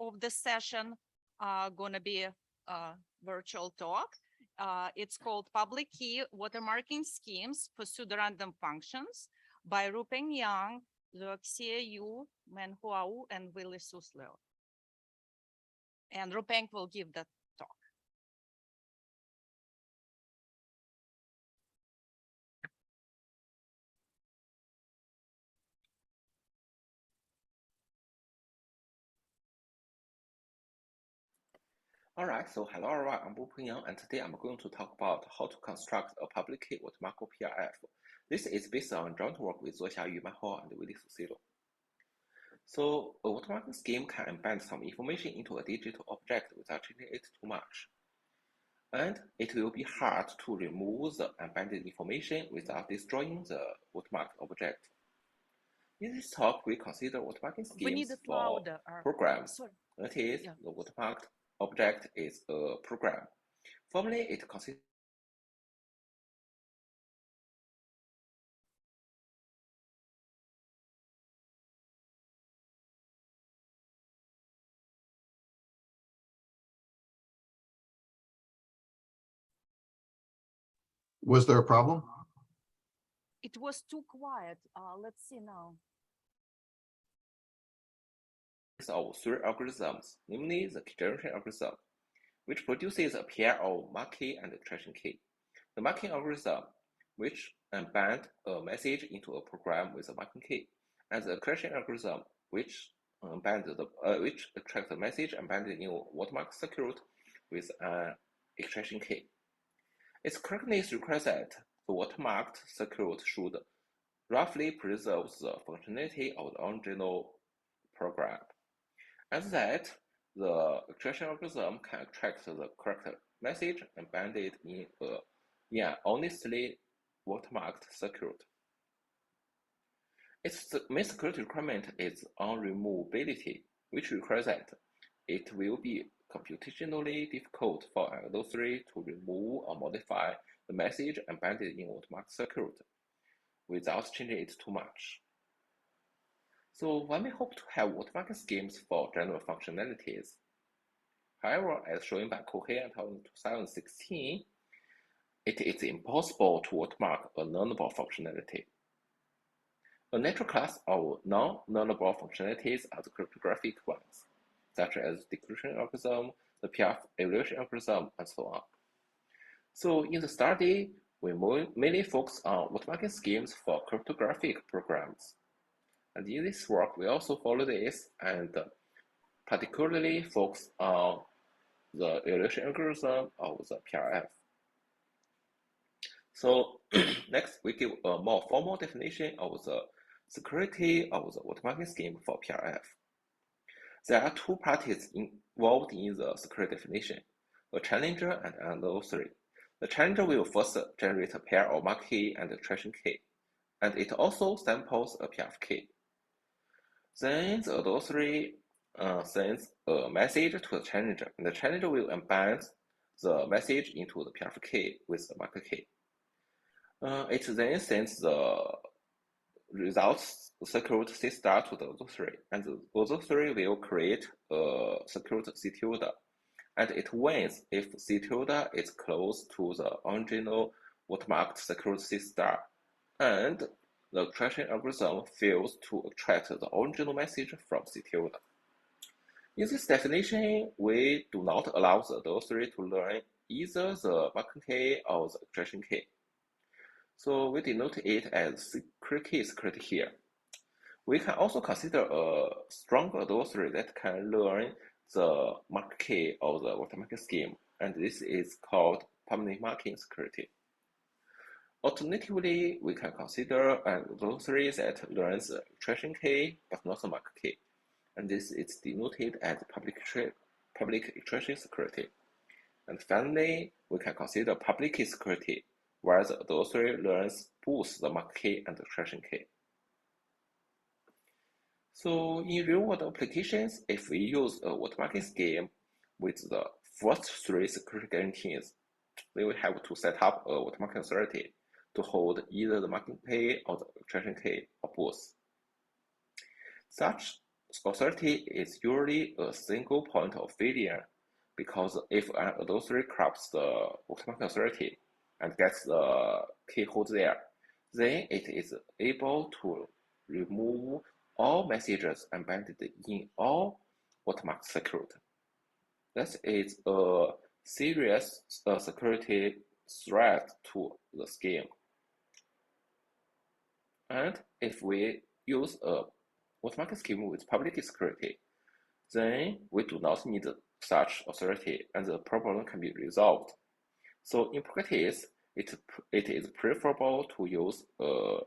of the session gonna be a virtual talk. It's called Public Key Watermarking Schemes for Pseudorandom Functions by Rupeng Yang, Luoxie Yu, Men Huao, and Willy Susleo. And Rupeng will give the talk. Alright, so hello everyone, I'm Rupeng Yang, and today I'm going to talk about how to construct a public key watermark PRF. This is based on joint work with Zuoxia Yu, Men Huao, and Willy Susleo. So a watermarking scheme can embed some information into a digital object without changing it too much. And it will be hard to remove the embedded information without destroying the watermarked object. In this talk, we consider watermarking schemes for programs. That is, the watermarked object is a program. Formally, it consists Was there a problem? It was too quiet. Let's see now. of three algorithms, namely the key generation algorithm, which produces a pair of mark key and extraction key. The marking algorithm, which embeds a message into a program with a marking key, and the extraction algorithm, which extracts the message embedded in a watermark circuit with an extraction key. Its correctness requires that the watermarked circuit should roughly preserve the functionality of the original program, and that the extraction algorithm can extract the correct message embedded in an honestly watermarked circuit. Its main security requirement is unremovability, which requires that it will be computationally difficult for an adversary to remove or modify the message embedded in a watermarked circuit without changing it too much. So one may hope to have watermarking schemes for general functionalities. However, as shown by Cohen et al. In 2016, it is impossible to watermark a nullable functionality. A natural class of non-nullable functionalities are the cryptographic ones, such as the decryption algorithm, the PF evaluation algorithm, and so on. So in the study, we mainly focus on watermarking schemes for cryptographic programs. And in this work, we also follow this and particularly focus on the evaluation algorithm of the PRF. So next, we give a more formal definition of the security of the watermarking scheme for PRF. There are two parties involved in the security definition, a challenger and an adversary. The challenger will first generate a pair of mark key and extraction key, and it also samples a PF key. Then the adversary sends a message to the challenger, and the challenger will embed the message into the PF key with the mark key. It then sends the results circuit C star to the adversary, and the adversary will create a circuit C tilde, and it wins if C tilde is close to the original watermarked circuit C star, and the extraction algorithm fails to extract the original message from C tilde. In this definition, we do not allow the adversary to learn either the marking key or the extraction key. So we denote it as secret key here. We can also consider a strong adversary that can learn the mark key of the watermarking scheme, and this is called permanent marking security. Alternatively, we can consider an adversary that learns the extraction key but not the mark key, and this is denoted as public extraction security. And finally, we can consider public key security, where the adversary learns both the mark key and the extraction key. So in real-world applications, if we use a watermarking scheme with the first three security guarantees, we will have to set up a watermarking authority to hold either the marking key or the extraction key or both. Such authority is usually a single point of failure, because if an adversary corrupts the watermark authority and gets the key hold there, then it is able to remove all messages embedded in all watermark circuit. That is a serious security threat to the scheme. And if we use a watermark scheme with public key security, then we do not need such authority and the problem can be resolved. So in practice, it is preferable to use a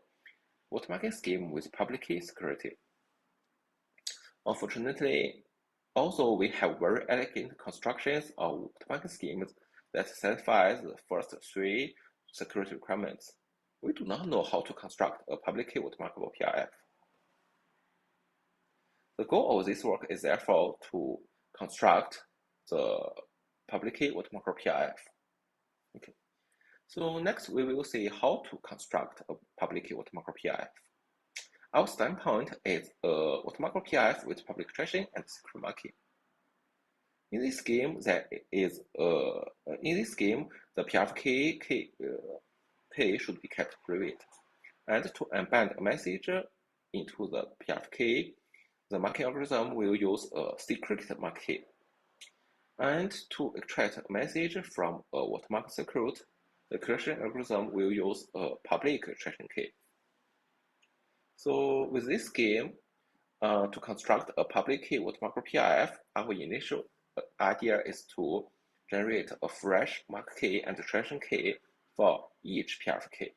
watermarking scheme with public key security. Unfortunately, although we have very elegant constructions of watermarking schemes that satisfy the first three security requirements, we do not know how to construct a public key watermarkable PRF. The goal of this work is therefore to construct the public key watermarkable PRF. Okay. So next we will see how to construct a public key watermarkable PRF. Our standpoint is a watermarkable PRF with public tracing and secret marking. In this scheme, the PRF key should be kept private, and to embed a message into the PRF key, the marking algorithm will use a secret mark key. And to extract a message from a watermark circuit, the extraction algorithm will use a public extraction key. So with this scheme, to construct a public key watermark PRF, our initial idea is to generate a fresh mark key and extraction key for each PRF key.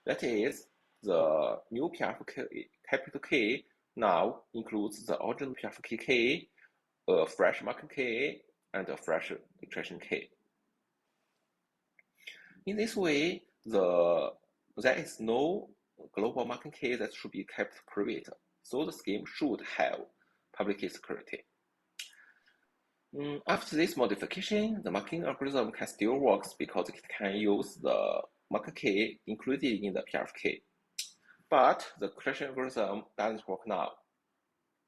That is, the new PRF key, capital K now includes the original PRF key, a fresh marking key, and a fresh extraction key. In this way, there is no global marking key that should be kept private, so the scheme should have public key security. After this modification, the marking algorithm can still work because it can use the mark key included in the PRF key. But the extraction algorithm doesn't work now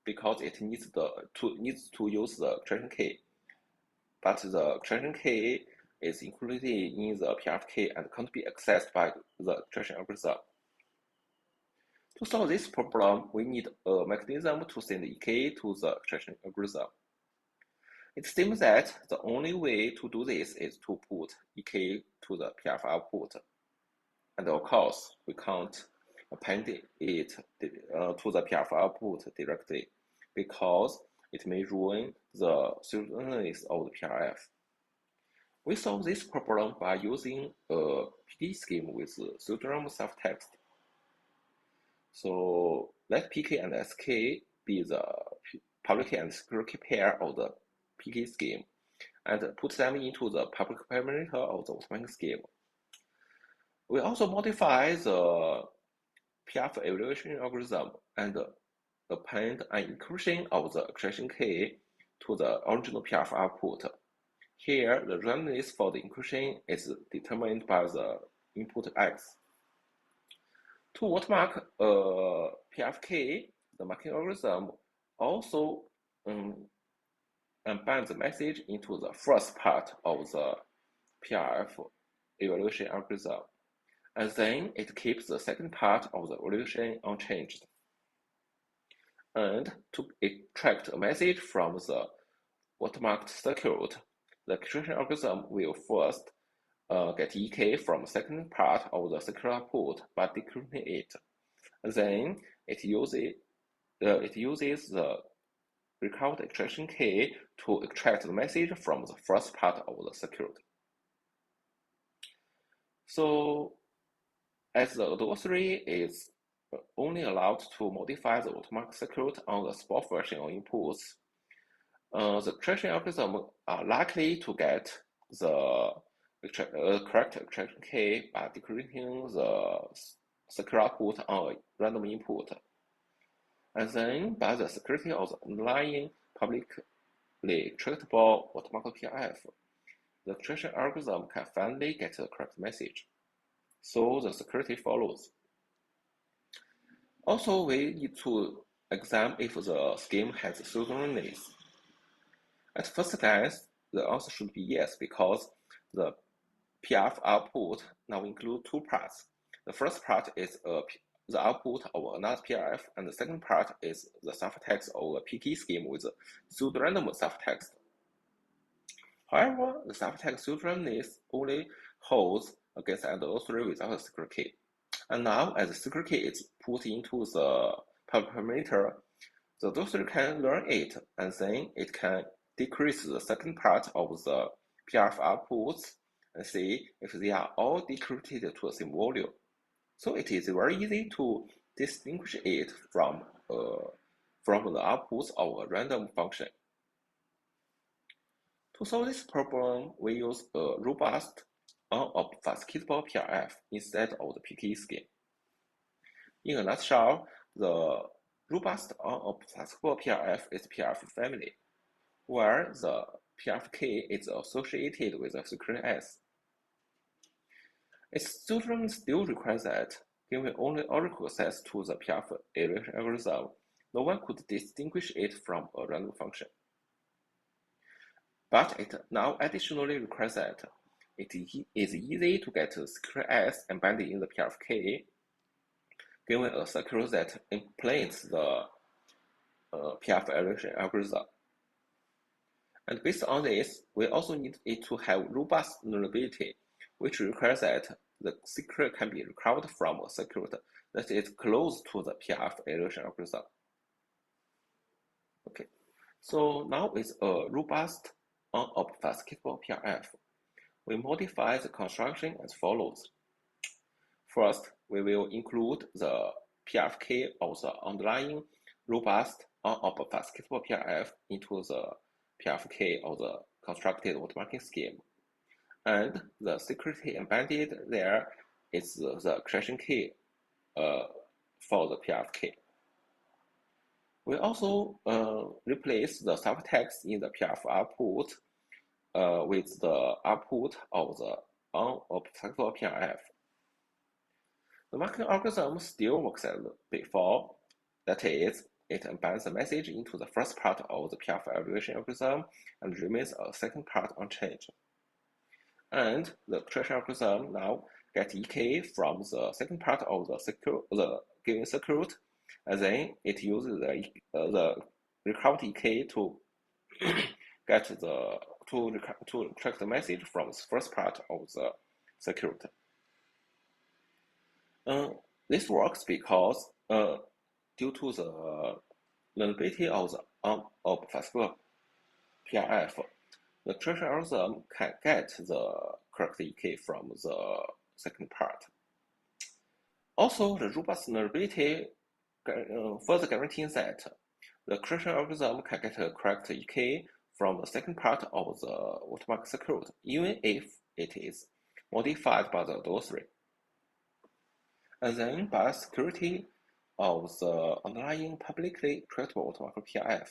because it needs to use the extraction key. But the extraction key is included in the PRF key and can't be accessed by the extraction algorithm. To solve this problem, we need a mechanism to send EK to the extraction algorithm. It seems that the only way to do this is to put EK to the PRF output. And of course, we can't append it to the PRF output directly because it may ruin the pseudonymness of the PRF. We solve this problem by using a PD scheme with pseudonym self-text. So let PK and SK be the public and secret key pair of the PK scheme, and put them into the public parameter of the watermarking scheme. We also modify the PRF evaluation algorithm and append an encryption of the extraction key to the original PRF output. Here, the randomness for the encryption is determined by the input X. To watermark a PRF key, the marking algorithm also embeds the message into the first part of the PRF evaluation algorithm, and then it keeps the second part of the evaluation unchanged. And to extract a message from the watermarked circuit, the extraction algorithm will first get EK from the second part of the circuit output by decrypting it. Then it uses the recovered extraction key to extract the message from the first part of the circuit. So, as the adversary is only allowed to modify the watermark circuit on the spot version of inputs, the extraction algorithm are likely to get the correct extraction key by decrypting the circuit output on a random input. And then, by the security of the underlying publicly extractable watermark PRF, the extraction algorithm can finally get the correct message. So the security follows. Also, we need to examine if the scheme has pseudonymous. At first glance, the answer should be yes, because the PF output now includes two parts. The first part is the output of another PRF, and the second part is the ciphertext of a PK scheme with pseudorandom ciphertext. However, the ciphertext pseudorandom only holds against adversary without a secret key. And now, as the secret key is put into the public parameter, the adversary can learn it, and then it can decrease the second part of the PRF outputs and see if they are all decrypted to the same value. So it is very easy to distinguish it from the outputs of a random function. To solve this problem, we use a robust unobfuscatable PRF instead of the PK scheme. In a nutshell, the robust unobfuscatable PRF is PRF family, where the PRF key is associated with a secret S. Its pseudonym still requires that, given only oracle access to the PRF evaluation algorithm, no one could distinguish it from a random function. But it now additionally requires that it is easy to get the secret S embedded in the PRF key, given a circle that implements the PRF evaluation algorithm. And based on this, we also need it to have robust nullability, which requires that the secret can be recovered from a circuit that is close to the PRF evaluation algorithm. Okay, so now it's a robust unobfuscatable PRF. We modify the construction as follows. First, we will include the PRF key of the underlying robust unobfuscatable PRF into the PRF key of the constructed watermarking scheme. And the secret key embedded there is the creation key for the PRF key. We also replace the ciphertext in the PRF output with the output of the unobfuscatable PRF. The marking algorithm still works as before. That is, it embeds the message into the first part of the PRF evaluation algorithm and remains a second part unchanged. And the creation algorithm now gets EK from the second part of the given circuit, and then it uses the recovered EK to get to extract the message from the first part of the circuit. This works because due to the learnability of the unobfuscatable PRF, the creation algorithm can get the correct EK from the second part. Also, the robust learnability further guarantees that the creation algorithm can get a correct EK from the second part of the watermark circuit, even if it is modified by the adversary. And then, by security of the underlying publicly creatable watermark PRF,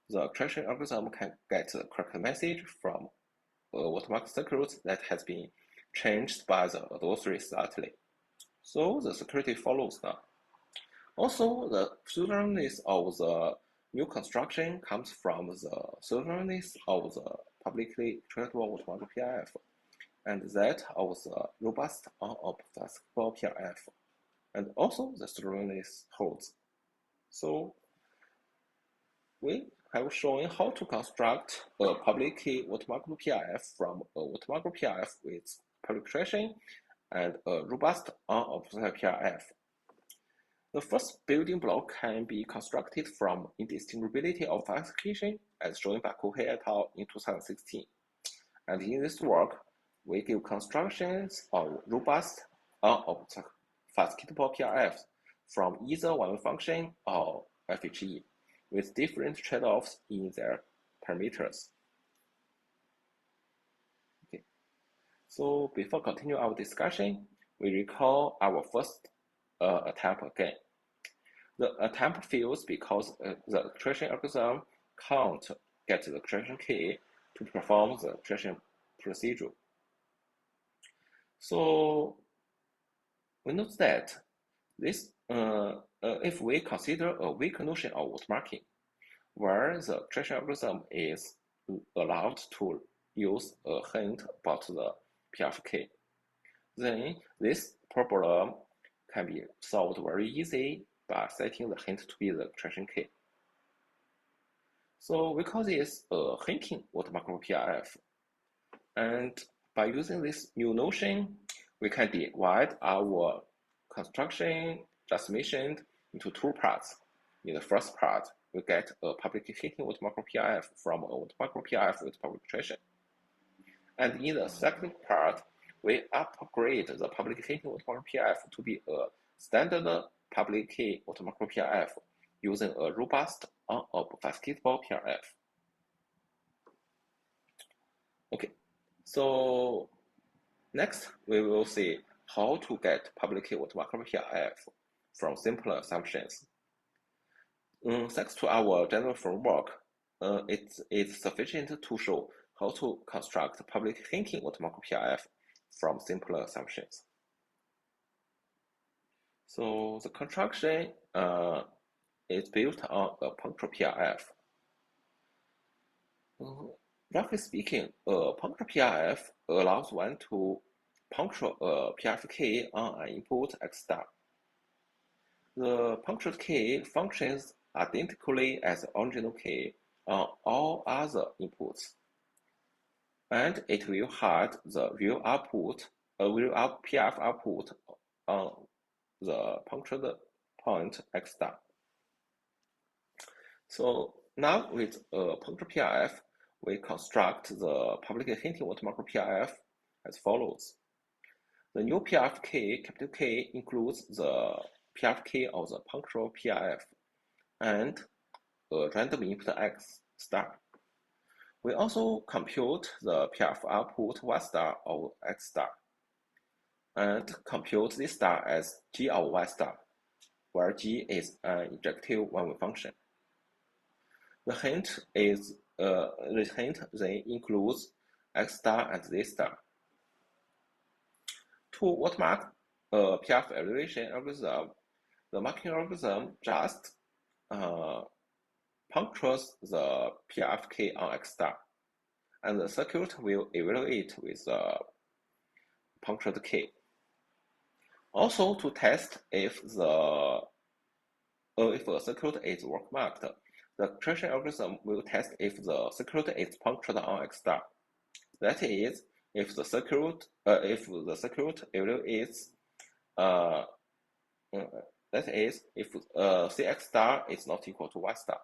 the creation algorithm can get the correct message from a watermark circuit that has been changed by the adversary slightly. So the security follows now. Also, the pseudonymous of the new construction comes from the pseudonymous of the publicly creatable watermark PRF, and that of the robust unobfuscatable PRF, and also the pseudonymous holds. So we have shown how to construct a public key watermarkable PRF from a watermarkable PRF with public creation and a robust unobfuscatable PRF. The first building block can be constructed from indistinguishability of authentication, as shown by Cohen et al. In 2016. And in this work, we give constructions of robust unobfuscatable PRFs from either one function or FHE, with different trade-offs in their parameters. Okay. So before continue our discussion, we recall our first attempt again. The attempt fails because the creation algorithm can't get the creation key to perform the creation procedure. So we note that this if we consider a weak notion of watermarking, where the creation algorithm is allowed to use a hint about the PFK, then this problem can be solved very easy by setting the hint to be the creation key. So we call this a hinting watermark for PRF. And by using this new notion, we can divide our construction just mentioned into two parts. In the first part, we get a public hinting watermark for PRF from a watermark for PRF with public creation. And in the second part, we upgrade the public hinting watermark PRF to be a standard public key watermark PRF using a robust unobfuscatable PRF. Okay, so next we will see how to get public key watermark PRF from simpler assumptions. Thanks to our general framework, it is sufficient to show how to construct public hinting watermark PRF from simpler assumptions. So the construction is built on a punctual PRF. Roughly speaking, a punctual PRF allows one to puncture a PRF key on an input X star. The punctured key functions identically as the original key on all other inputs, and it will hide the real PRF output on the punctured point X star. So now with a punctured PRF, we construct the public hinting watermark PRF as follows. The new PRF key, capital K, includes the PRF key of the punctual PRF and a random input X star. We also compute the PRF output Y star of X star and compute this star as G of Y star, where G is an injective one-way function. The hint then includes X star and Z star. To watermark a PRF evaluation algorithm, the marking algorithm just punctures the PRF key on X star, and the circuit will evaluate with the punctured key. Also, to test if a circuit is work marked, the creation algorithm will test if the circuit is punctured on X star. That is, if the circuit evaluates that is, if Cx star is not equal to Y star.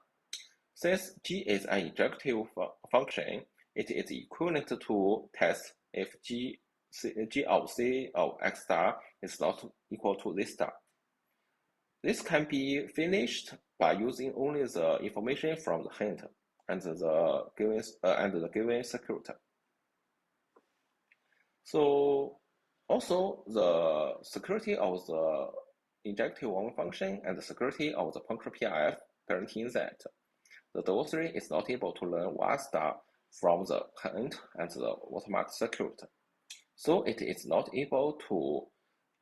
Since G is an injective function, it is equivalent to test if G of C of X star is not equal to Z star. This can be finished by using only the information from the hint and the given circuit. So also the security of the injective one function and the security of the punctual PRF guarantees that the dosary is not able to learn Y star from the hint and the watermark circuit. So it is not able to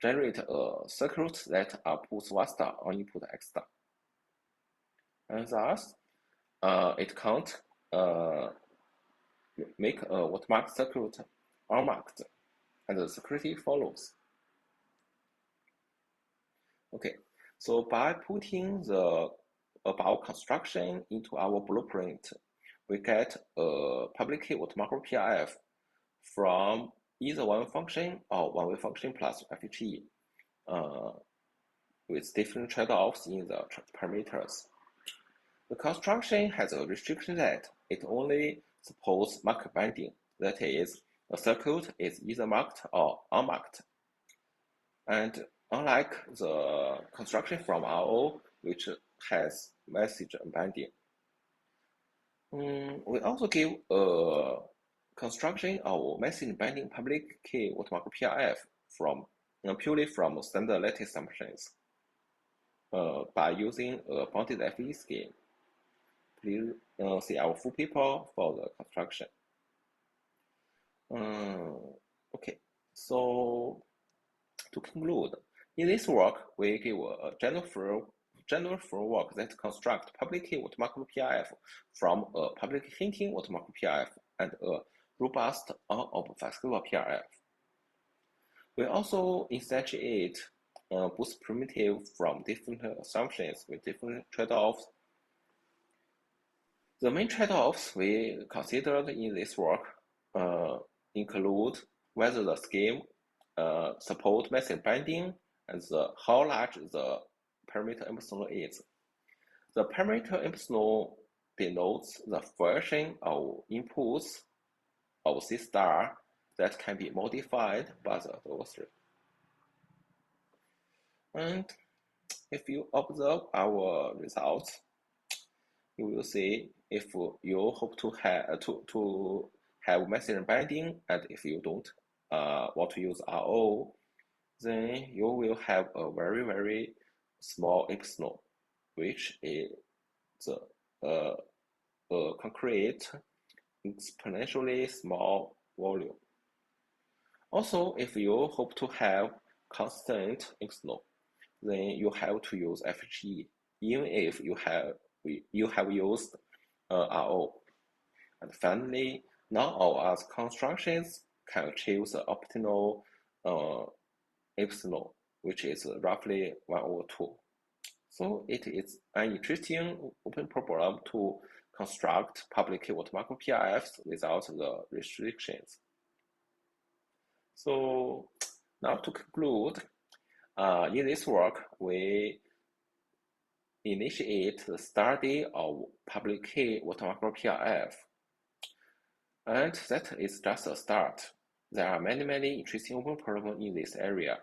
generate a circuit that outputs Y star on input X star. And thus, it can't make a watermark circuit unmarked, and the security follows. Okay, so by putting the above construction into our blueprint, we get a public key watermark PRF from either one function or one-way function plus FHE with different trade-offs in the parameters. The construction has a restriction that it only supports mark binding, that is, a circuit is either marked or unmarked. And unlike the construction from RO, which has message unbinding, we also give a construction of message binding public key watermark PRF from purely from standard lattice assumptions by using a bounded FE scheme. Please see our full paper for the construction. Okay, so to conclude, in this work, we give a general general framework that constructs public key watermarkable PIF from a public hinting watermarkable PIF and a robust unobfuscatable PIF. We also instantiate boost primitive from different assumptions with different trade-offs. The main trade-offs we considered in this work include whether the scheme support message binding and how large the parameter epsilon is. The parameter epsilon denotes the version of inputs of C star that can be modified by the adversary. And if you observe our results, you will see if you hope to have message binding, and if you don't want to use RO, then you will have a very, very small epsilon, which is a concrete exponentially small volume. Also, if you hope to have constant epsilon, then you have to use FG, even if you have used RO. And finally, none of us constructions can achieve the optimal epsilon, which is roughly 1/2. So it is an interesting open problem to construct public key watermarkable PIFs without the restrictions. So now to conclude, in this work, we initiate the study of public key watermarkable PIF. And that is just a start. There are many, many interesting open problems in this area.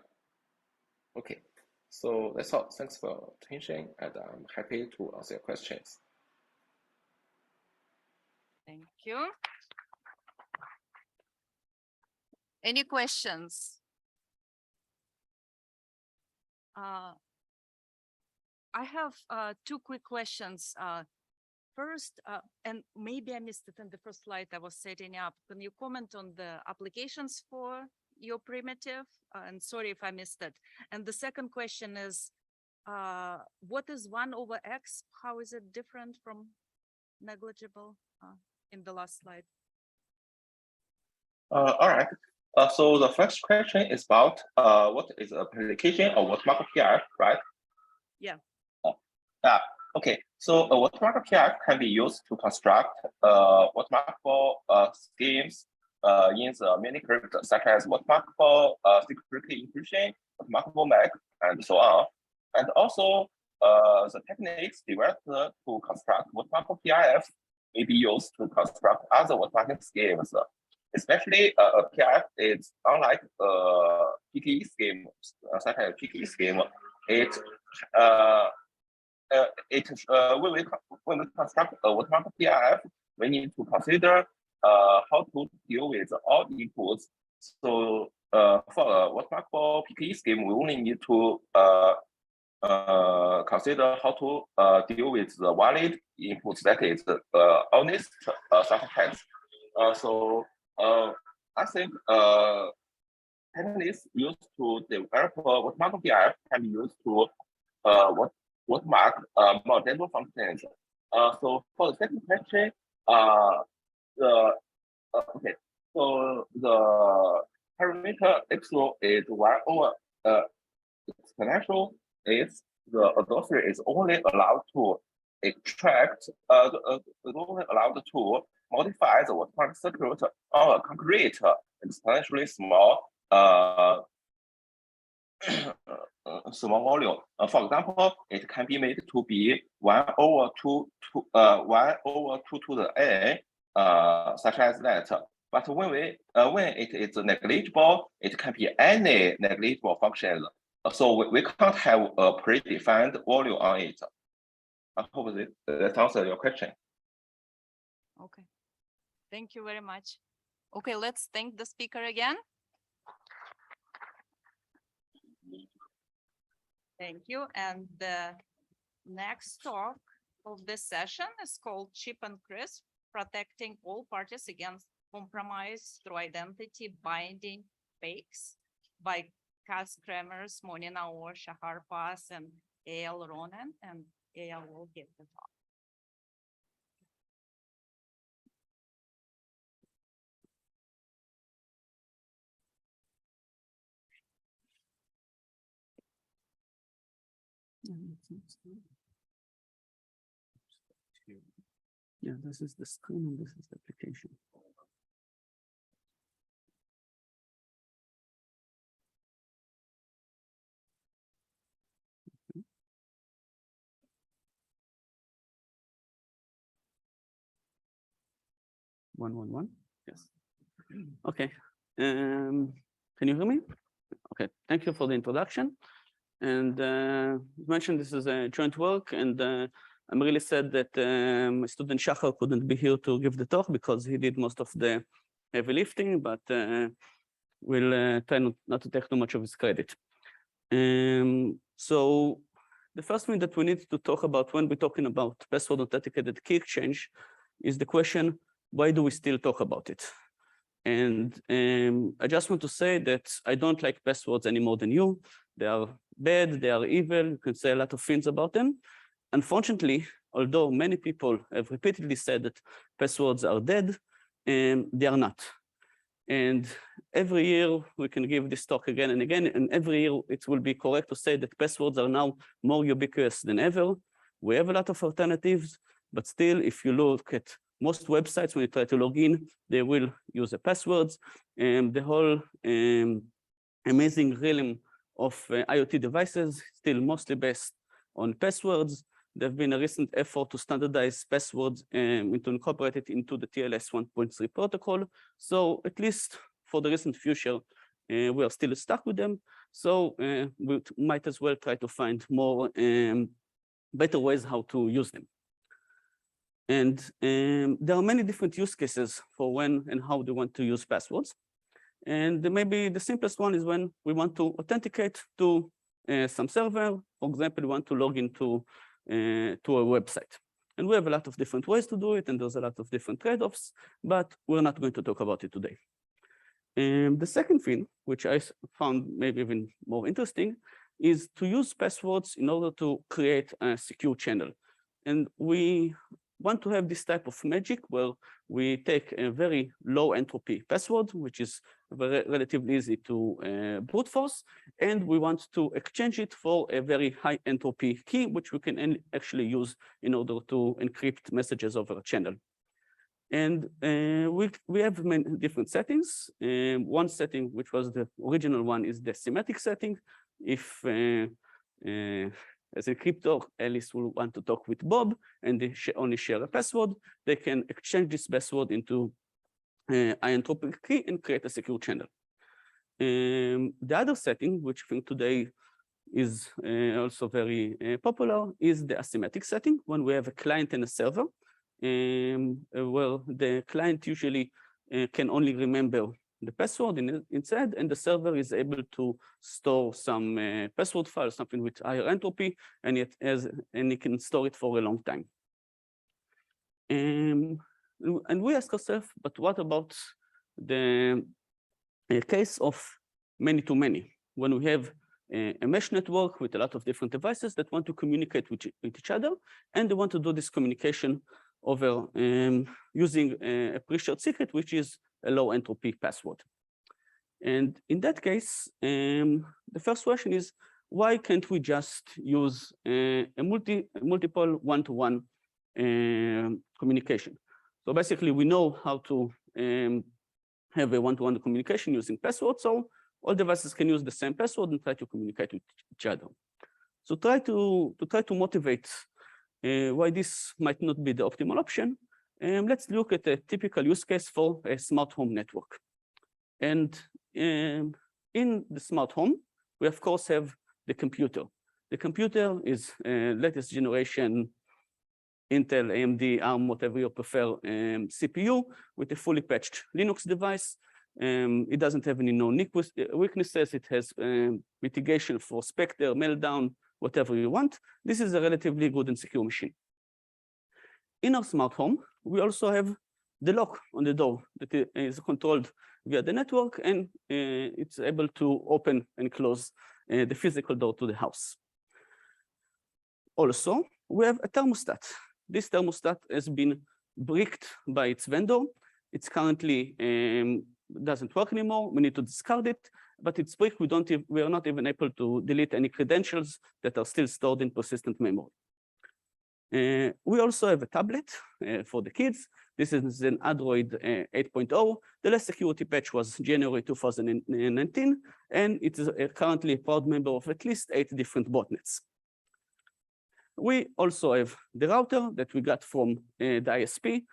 Okay, so that's all. Thanks for your attention, and I'm happy to answer your questions. Thank you. Any questions? I have two quick questions. First, and maybe I missed it in the first slide I was setting up. Can you comment on the applications for your primitive? And sorry if I missed it. And the second question is, what is 1/x? How is it different from negligible in the last slide? All right. So the first question is about what is the application of watermarkable PIF, right? Yeah. Yeah. Okay. So a watermarkable PIF can be used to construct watermarkable schemes in the many crypts, such as watermarkable secret key encryption, watermarkable MAC, and so on. And also, the techniques developed to construct watermarkable PIFs may be used to construct other watermarking schemes. Especially a PIF is unlike a PKE scheme, such as PKE scheme. When we construct a watermarkable PIF, we need to consider how to deal with all inputs. So for a watermarkable PKE scheme, we only need to consider how to deal with the valid inputs, that is honest ciphertext. So I think techniques used to develop watermarkable PIF can be used to watermark more general functions. So for the second question, okay, so the parameter epsilon is 1/, exponential is the adversary is only allowed to extract, only allowed to modify the watermark circuit on a concrete exponentially small small volume. For example, it can be made to be 1/2 to the n, such as that. But when it is negligible, it can be any negligible function. So we can't have a predefined volume on it. I hope that answers your question. Okay. Thank you very much. Okay, let's thank the speaker again. Thank you. And the next talk of this session is called Chip and Crisp, Protecting All Parties Against Compromise Through Identity Binding Fakes by Kaz Kremers, Moni Naor, Shahar Pass, and Eyal Ronen, and Eyal will give the talk. Yeah, this is the screen and this is the application. One. Yes. Okay. Can you hear me? Okay. Thank you for the introduction. And you mentioned this is a joint work, and I'm really sad that my student Shachar couldn't be here to give the talk because he did most of the heavy lifting, but we'll try not to take too much of his credit. So the first thing that we need to talk about when we're talking about password authenticated key exchange is the question, why do we still talk about it? And I just want to say that I don't like passwords any more than you. They are bad, they are evil, you can say a lot of things about them. Unfortunately, although many people have repeatedly said that passwords are dead, they are not. And every year we can give this talk again and again, and every year it will be correct to say that passwords are now more ubiquitous than ever. We have a lot of alternatives, but still, if you look at most websites, when you try to log in, they will use the passwords. And the whole amazing realm of IoT devices still mostly based on passwords. There's been a recent effort to standardize passwords and to incorporate it into the TLS 1.3 protocol. So at least for the recent future, we are still stuck with them. So we might as well try to find more better ways how to use them. And there are many different use cases for when and how they want to use passwords. And maybe the simplest one is when we want to authenticate to some server. For example, we want to log into to a website. And we have a lot of different ways to do it, and there's a lot of different trade-offs, but we're not going to talk about it today. The second thing, which I found maybe even more interesting, is to use passwords in order to create a secure channel. And we want to have this type of magic where we take a very low entropy password, which is relatively easy to brute force, and we want to exchange it for a very high entropy key, which we can actually use in order to encrypt messages over a channel. And we have many different settings. One setting, which was the original one, is the symmetric setting. If as a crypto, Alice will want to talk with Bob, and they only share a password, they can exchange this password into high entropy key and create a secure channel. The other setting, which I think today is also very popular, is the asymmetric setting, when we have a client and a server, where the client usually can only remember the password inside, and the server is able to store some password file, something with higher entropy, and it can store it for a long time. And we ask ourselves, but what about the case of many-to-many, when we have a mesh network with a lot of different devices that want to communicate with each other, and they want to do this communication over using a pre-shared secret, which is a low entropy password. And in that case, the first question is, why can't we just use a multiple one-to-one communication? So basically, we know how to have a one-to-one communication using passwords, so all devices can use the same password and try to communicate with each other. So try to motivate why this might not be the optimal option. Let's look at a typical use case for a smart home network. And in the smart home, we of course have the computer. The computer is latest generation Intel, AMD, ARM, whatever you prefer, CPU with a fully patched Linux device. It doesn't have any known weaknesses. It has mitigation for Spectre, Meltdown, whatever you want. This is a relatively good and secure machine. In our smart home, we also have the lock on the door that is controlled via the network, and it's able to open and close the physical door to the house. also, we have a thermostat. This thermostat has been bricked by its vendor. It's currently doesn't work anymore. We need to discard it, but it's bricked. We are not even able to delete any credentials that are still stored in persistent memory. We also have a tablet for the kids. This is an Android 8.0. The last security patch was January 2019, and it is currently a proud member of at least 8 different botnets. We also have the router that we got from the ISP,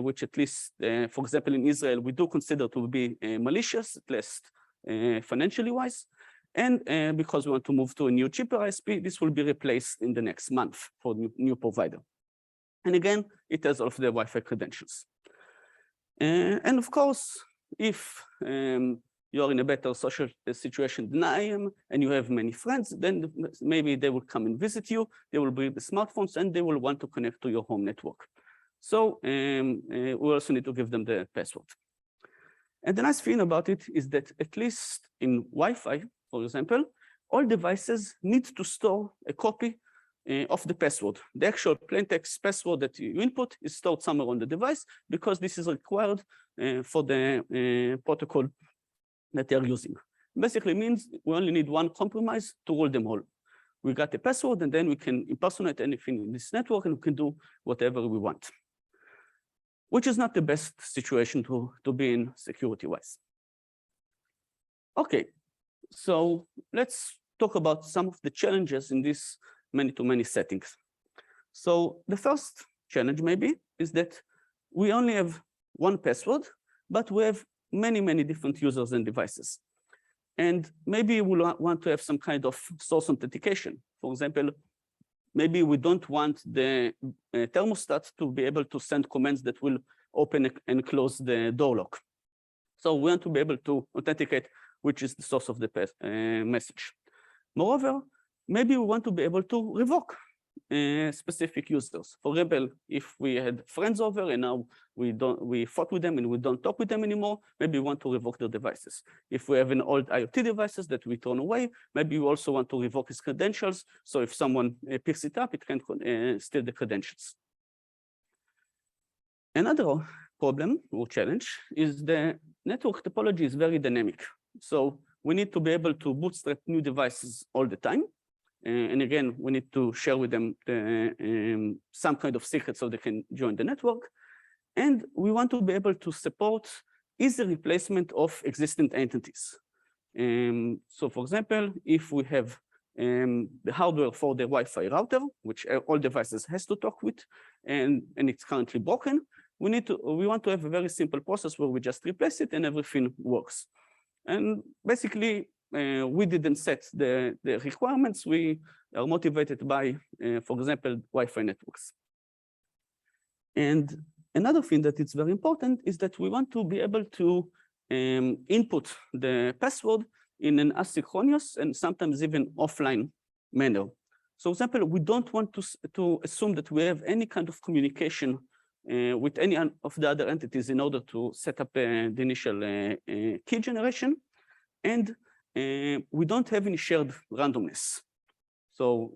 which at least, for example, in Israel, we do consider to be malicious, at least financially wise. And because we want to move to a new cheaper ISP, this will be replaced in the next month for the new provider. And again, it has all of the Wi-Fi credentials. And of course, if you are in a better social situation than I am, and you have many friends, then maybe they will come and visit you, they will bring the smartphones, and they will want to connect to your home network. So we also need to give them the password. And the nice thing about it is that at least in Wi-Fi, for example, all devices need to store a copy of the password. The actual plain text password that you input is stored somewhere on the device because this is required for the protocol that they are using. Basically means we only need one compromise to rule them all. We got the password, and then we can impersonate anything in this network, and we can do whatever we want, which is not the best situation to be in security-wise. Okay, so let's talk about some of the challenges in these many-to-many settings. So the first challenge maybe is that we only have one password, but we have many different users and devices. And maybe we want to have some kind of source authentication. For example, maybe we don't want the thermostat to be able to send commands that will open and close the door lock. So we want to be able to authenticate which is the source of the message. Moreover, maybe we want to be able to revoke specific users. For example, if we had friends over and now we fought with them and we don't talk with them anymore, maybe we want to revoke their devices. If we have an old IoT devices that we thrown away, maybe we also want to revoke his credentials. So if someone picks it up, it can steal the credentials. Another problem or challenge is the network topology is very dynamic. So we need to be able to bootstrap new devices all the time. And again, we need to share with them some kind of secret so they can join the network. And we want to be able to support easy replacement of existing entities. So for example, if we have the hardware for the Wi-Fi router, which all devices has to talk with, and it's currently broken, we want to have a very simple process where we just replace it and everything works. And basically, we didn't set the requirements. We are motivated by, for example, Wi-Fi networks. And another thing that is very important is that we want to be able to input the password in an asynchronous and sometimes even offline manner. So, for example, we don't want to assume that we have any kind of communication with any of the other entities in order to set up the initial key generation. And we don't have any shared randomness. So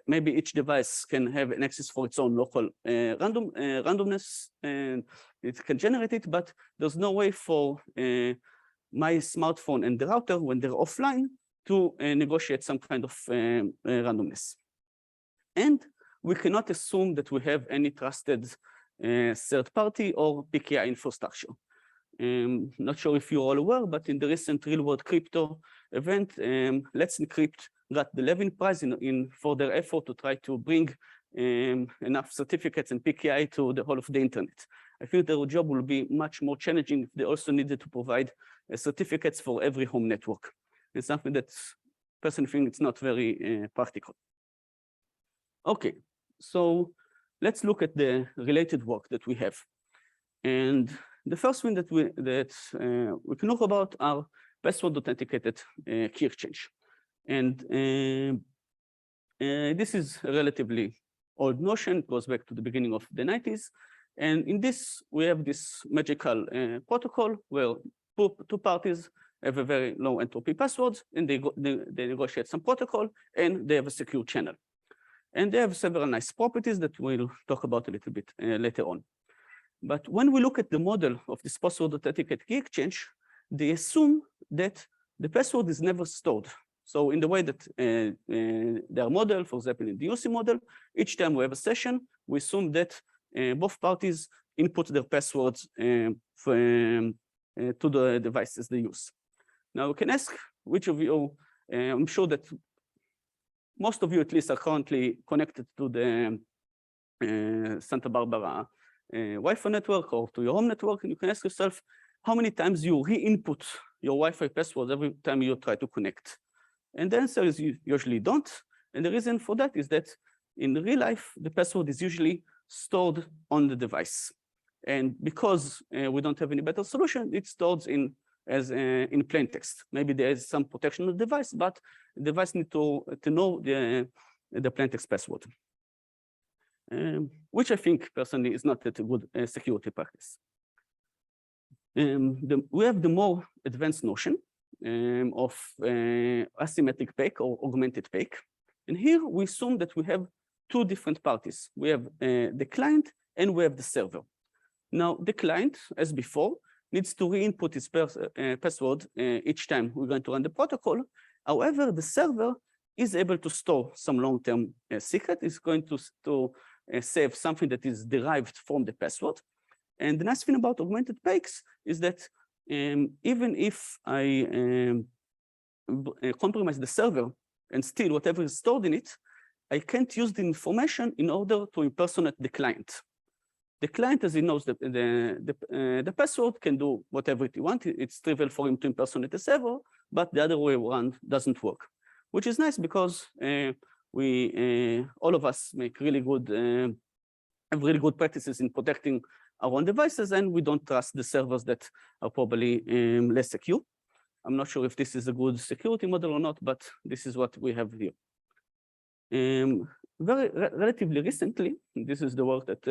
maybe each device can have an access for its own local randomness, and it can generate it, but there's no way for my smartphone and the router, when they're offline, to negotiate some kind of randomness. And we cannot assume that we have any trusted third party or PKI infrastructure. Not sure if you're all aware, but in the recent real world crypto event, Let's Encrypt got the Levin Prize for their effort to try to bring enough certificates and PKI to the whole of the internet. I think their job will be much more challenging if they also needed to provide certificates for every home network. It's something that personally think it's not very practical. Okay, so let's look at the related work that we have. And the first thing that we can look about are password authenticated key exchange. And this is a relatively old notion, it goes back to the beginning of the 90s. And in this, we have this magical protocol where two parties have a very low entropy passwords, and they negotiate some protocol, and they have a secure channel. And they have several nice properties that we'll talk about a little bit later on. But when we look at the model of this password authenticate key exchange, they assume that the password is never stored. So in the way that their model, for example, in the UC model, each time we have a session, we assume that both parties input their passwords to the devices they use. Now we can ask which of you, I'm sure that most of you at least are currently connected to the Santa Barbara Wi-Fi network or to your home network, and you can ask yourself how many times you re-input your Wi-Fi password every time you try to connect. And the answer is you usually don't. And the reason for that is that in real life, the password is usually stored on the device. And because we don't have any better solution, it's stored in plain text. Maybe there is some protection of the device, but the device needs to know the plain text password, which I think personally is not a good security practice. We have the more advanced notion of asymmetric PEG or augmented PEG. And here we assume that we have two different parties. We have the client and we have the server. Now, the client, as before, needs to re-input his password each time we're going to run the protocol. However, the server is able to store some long-term secret. It's going to save something that is derived from the password. And the nice thing about augmented PEGs is that even if I compromise the server and steal whatever is stored in it, I can't use the information in order to impersonate the client. The client, as he knows the password, can do whatever he wants. It's trivial for him to impersonate the server, but the other way around doesn't work, which is nice because all of us make really good, have really good practices in protecting our own devices, and we don't trust the servers that are probably less secure. I'm not sure if this is a good security model or not, but this is what we have here. Relatively recently, this is the work that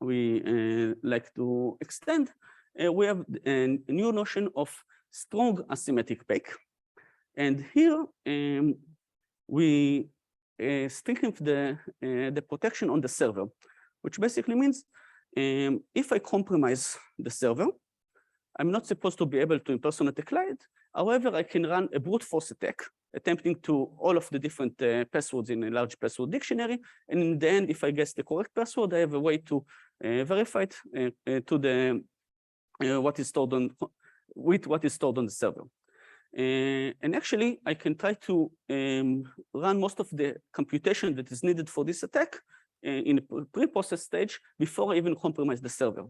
we like to extend. We have a new notion of strong asymmetric PEG. And here we think of the protection on the server, which basically means if I compromise the server, I'm not supposed to be able to impersonate the client. However, I can run a brute force attack, attempting to all of the different passwords in a large password dictionary. And in the end, if I guess the correct password, I have a way to verify it to the what is stored on the server. And actually, I can try to run most of the computation that is needed for this attack in a pre-process stage before I even compromise the server.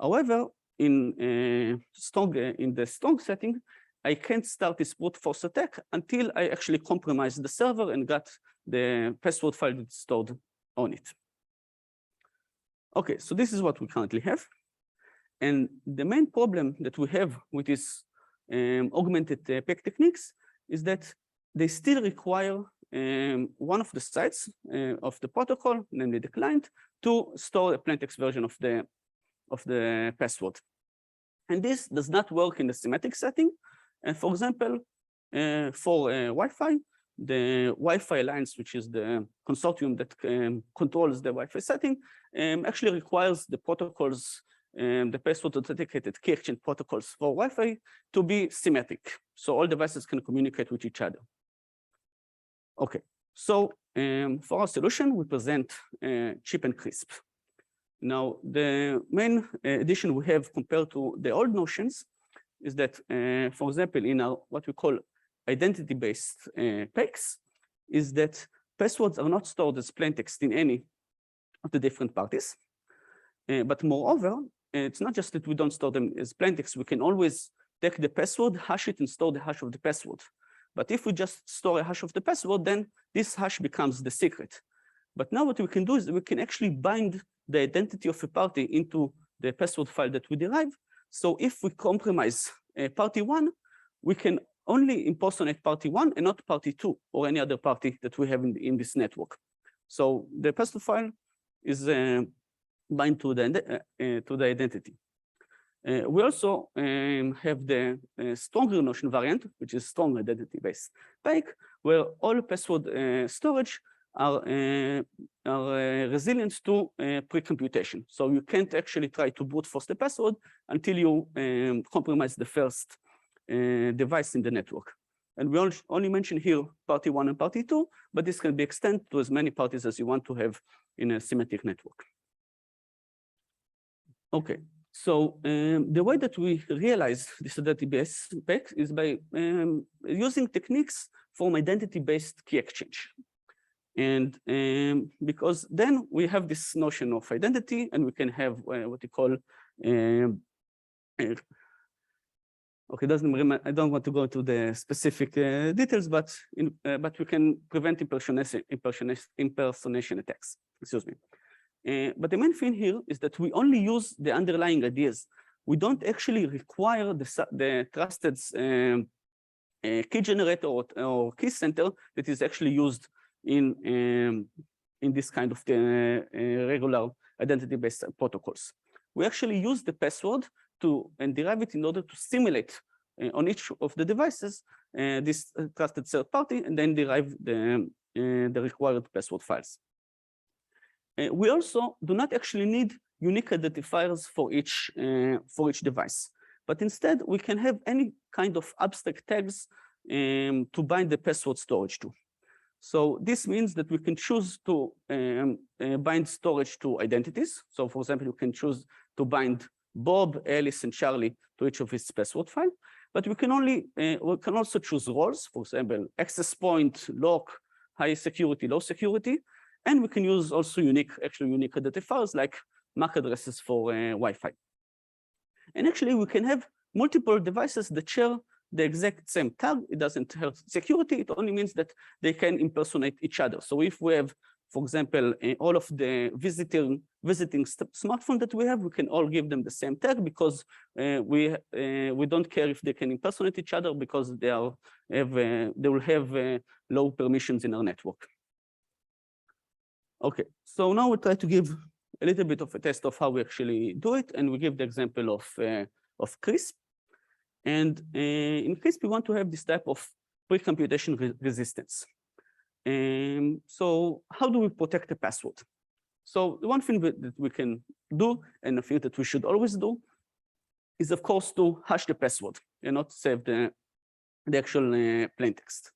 However, in the strong setting, I can't start this brute force attack until I actually compromise the server and got the password file that's stored on it. Okay, so this is what we currently have. And the main problem that we have with these augmented PEG techniques is that they still require one of the sides of the protocol, namely the client, to store a plaintext version of the password. And this does not work in the symmetric setting. And for example, for Wi-Fi, the Wi-Fi Alliance, which is the consortium that controls the Wi-Fi setting, actually requires the protocols, the password authenticated key exchange protocols for Wi-Fi to be symmetric. So all devices can communicate with each other. Okay, so for our solution, we present cheap and crisp. Now, the main addition we have compared to the old notions is that, for example, in our what we call identity-based PEGs, is that passwords are not stored as plaintext in any of the different parties. But moreover, it's not just that we don't store them as plaintext. We can always take the password, hash it, and store the hash of the password. But if we just store a hash of the password, then this hash becomes the secret. But now what we can do is we can actually bind the identity of a party into the password file that we derive. So if we compromise party one, we can only impersonate party one and not party two or any other party that we have in this network. So the password file is bind to the identity. We also have the stronger notion variant, which is strong identity-based PEG, where all password storage are resilient to pre-computation. So you can't actually try to brute force the password until you compromise the first device in the network. And we only mention here party 1 and party 2, but this can be extended to as many parties as you want to have in a symmetric network. Okay, so the way that we realize this identity-based spec is by using techniques from identity-based key exchange. And because then we have this notion of identity, and we can have what you call okay, I don't want to go into the specific details, but we can prevent impersonation attacks. Excuse me. But the main thing here is that we only use the underlying ideas. We don't actually require the trusted key generator or key center that is actually used in this kind of regular identity-based protocols. We actually use the password and derive it in order to simulate on each of the devices this trusted third party, and then derive the required password files. We also do not actually need unique identifiers for each device, but instead we can have any kind of abstract tags to bind the password storage to. So this means that we can choose to bind storage to identities. So for example, you can choose to bind Bob, Alice, and Charlie to each of its password file, but we can also choose roles, for example, access point, lock, high security, low security, and we can use also unique identifiers like MAC addresses for Wi-Fi. And actually, we can have multiple devices that share the exact same tag. It doesn't hurt security. It only means that they can impersonate each other. So if we have, for example, all of the visiting smartphone that we have, we can all give them the same tag because we don't care if they can impersonate each other because they will have low permissions in our network. Okay, so now we try to give a little bit of a test of how we actually do it, and we give the example of CRISP. And in CRISP, we want to have this type of pre-computation resistance. So how do we protect the password? So the one thing that we can do, and I think that we should always do, is of course to hash the password and not save the actual plain text.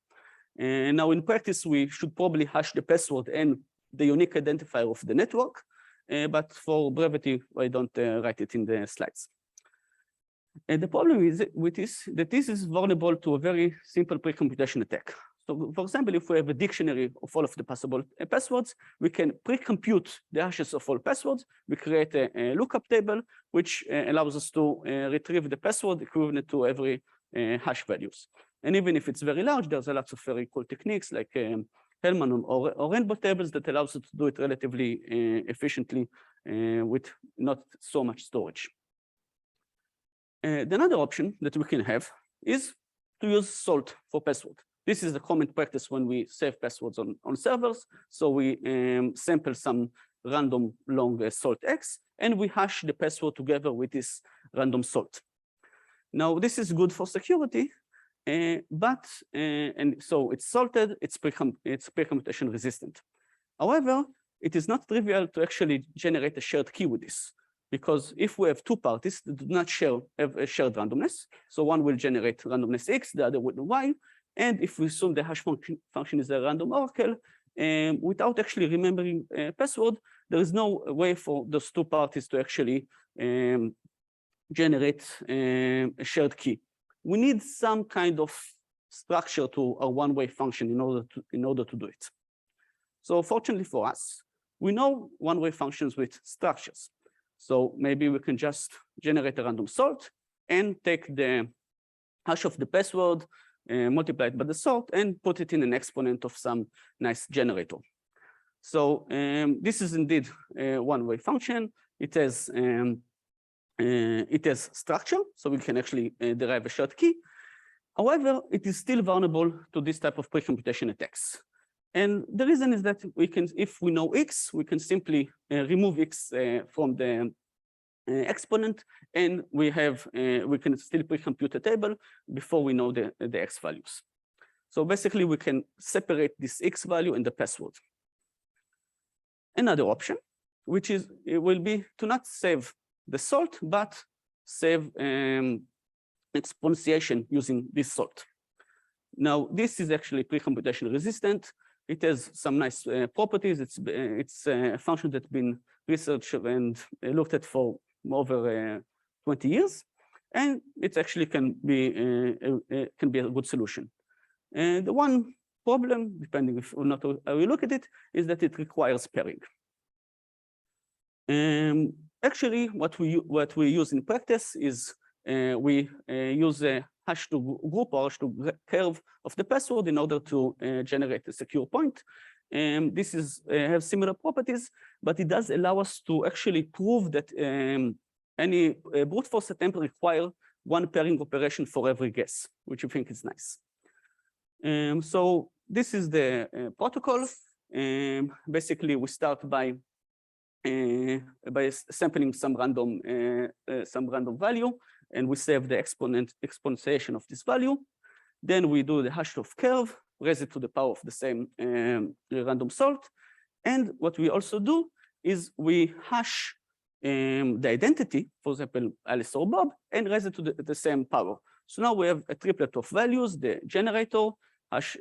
And now in practice, we should probably hash the password and the unique identifier of the network, but for brevity, I don't write it in the slides. And the problem is that this is vulnerable to a very simple pre-computation attack. So for example, if we have a dictionary of all of the possible passwords, we can pre-compute the hashes of all passwords. We create a lookup table, which allows us to retrieve the password equivalent to every hash values. And even if it's very large, there's lots of very cool techniques like Hellman or rainbow tables that allows us to do it relatively efficiently with not so much storage. Another option that we can have is to use salt for password. This is the common practice when we save passwords on servers. So we sample some random long salt X, and we hash the password together with this random salt. Now, this is good for security, and so it's salted, it's pre-computation resistant. However, it is not trivial to actually generate a shared key with this, because if we have two parties that do not have a shared randomness, so one will generate randomness X, the other with Y, and if we assume the hash function is a random oracle, without actually remembering a password, there is no way for those two parties to actually generate a shared key. We need some kind of structure to a one-way function in order to do it. So fortunately for us, we know one-way functions with structures. So maybe we can just generate a random sort and take the hash of the password, multiply it by the sort, and put it in an exponent of some nice generator. So this is indeed a one-way function. It has structure, so we can actually derive a shared key. However, it is still vulnerable to this type of pre-computation attacks. And the reason is that we can, if we know X, we can simply remove X from the exponent, and we can still pre-compute a table before we know the X values. So basically, we can separate this X value and the password. another option, which is it will be to not save the salt, but save exponentiation using this salt. Now, this is actually pre-computation resistant. It has some nice properties. It's a function that's been researched and looked at for over 20 years, and it actually can be a good solution. And the one problem, depending if or not how you look at it, is that it requires pairing. Actually, what we use in practice is we use a hash to group or hash to curve of the password in order to generate a secure point. This has similar properties, but it does allow us to actually prove that any brute force attempt require one pairing operation for every guess, which I think is nice. So this is the protocol. Basically, we start by sampling some random value, and we save the exponentiation of this value. Then we do the hash of curve, raise it to the power of the same random salt. And what we also do is we hash the identity, for example, Alice or Bob, and raise it to the same power. So now we have a triplet of values: the generator, hash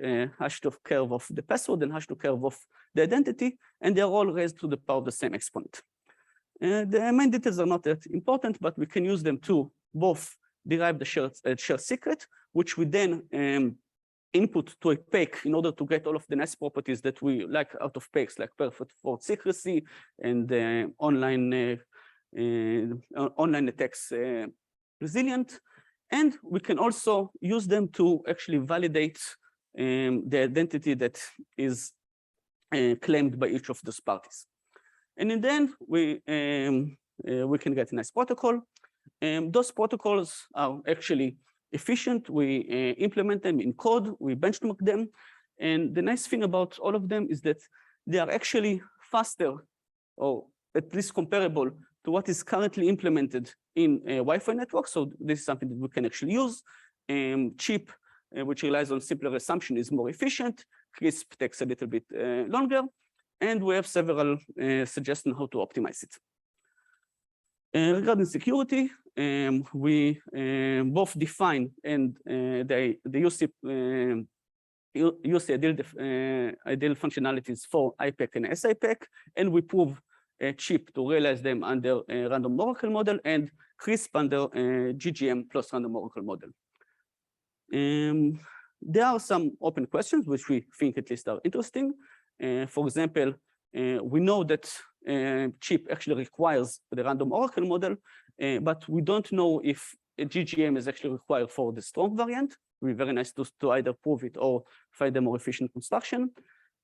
to curve of the password, and hash to curve of the identity, and they're all raised to the power of the same exponent. The main details are not that important, but we can use them to both derive the shared secret, which we then input to a PEC in order to get all of the nice properties that we like out of PECs, like perfect fault secrecy and online attacks resilient. And we can also use them to actually validate the identity that is claimed by each of those parties. And in the end, we can get a nice protocol. Those protocols are actually efficient. We implement them in code, we benchmark them. And the nice thing about all of them is that they are actually faster, or at least comparable to what is currently implemented in Wi-Fi networks. So this is something that we can actually use. Cheap, which relies on simpler assumption, is more efficient. Crisp takes a little bit longer. And we have several suggestions how to optimize it. Regarding security, we both define and they use ideal functionalities for IPEC and SIPEC, and we prove cheap to realize them under a random oracle model and crisp under GGM plus random oracle model. There are some open questions which we think at least are interesting. For example, we know that chip actually requires the random oracle model, but we don't know if a GGM is actually required for the strong variant. It would be very nice to either prove it or find a more efficient construction.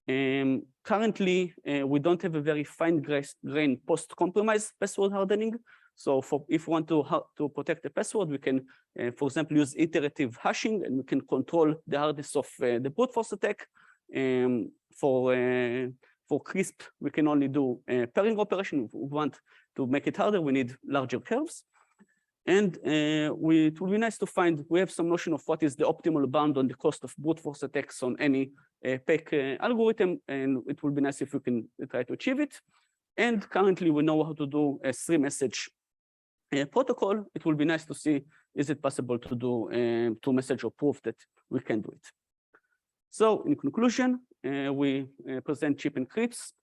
Currently, we don't have a very fine-grained post-compromise password hardening. So if we want to protect the password, we can, for example, use iterative hashing, and we can control the hardness of the brute force attack. For crisp, we can only do a pairing operation. If we want to make it harder, we need larger curves. And it would be nice to find, we have some notion of what is the optimal bound on the cost of brute force attacks on any PEC algorithm, and it would be nice if we can try to achieve it. And currently, we know how to do a 3-message protocol. It will be nice to see, is it possible to do 2-message or proof that we can do it. So in conclusion, we present chip encrypts.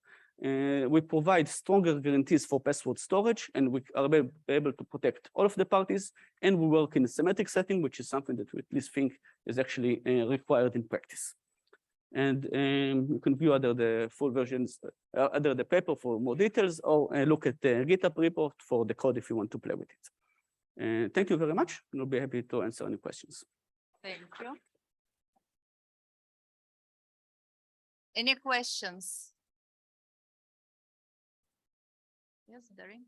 We provide stronger guarantees for password storage, and we are able to protect all of the parties. And we work in a symmetric setting, which is something that we at least think is actually required in practice. And you can view either the full versions, either the paper for more details, or look at the GitHub report for the code if you want to play with it. Thank you very much, and I'll be happy to answer any questions. Thank you. Any questions? Yes, Darren.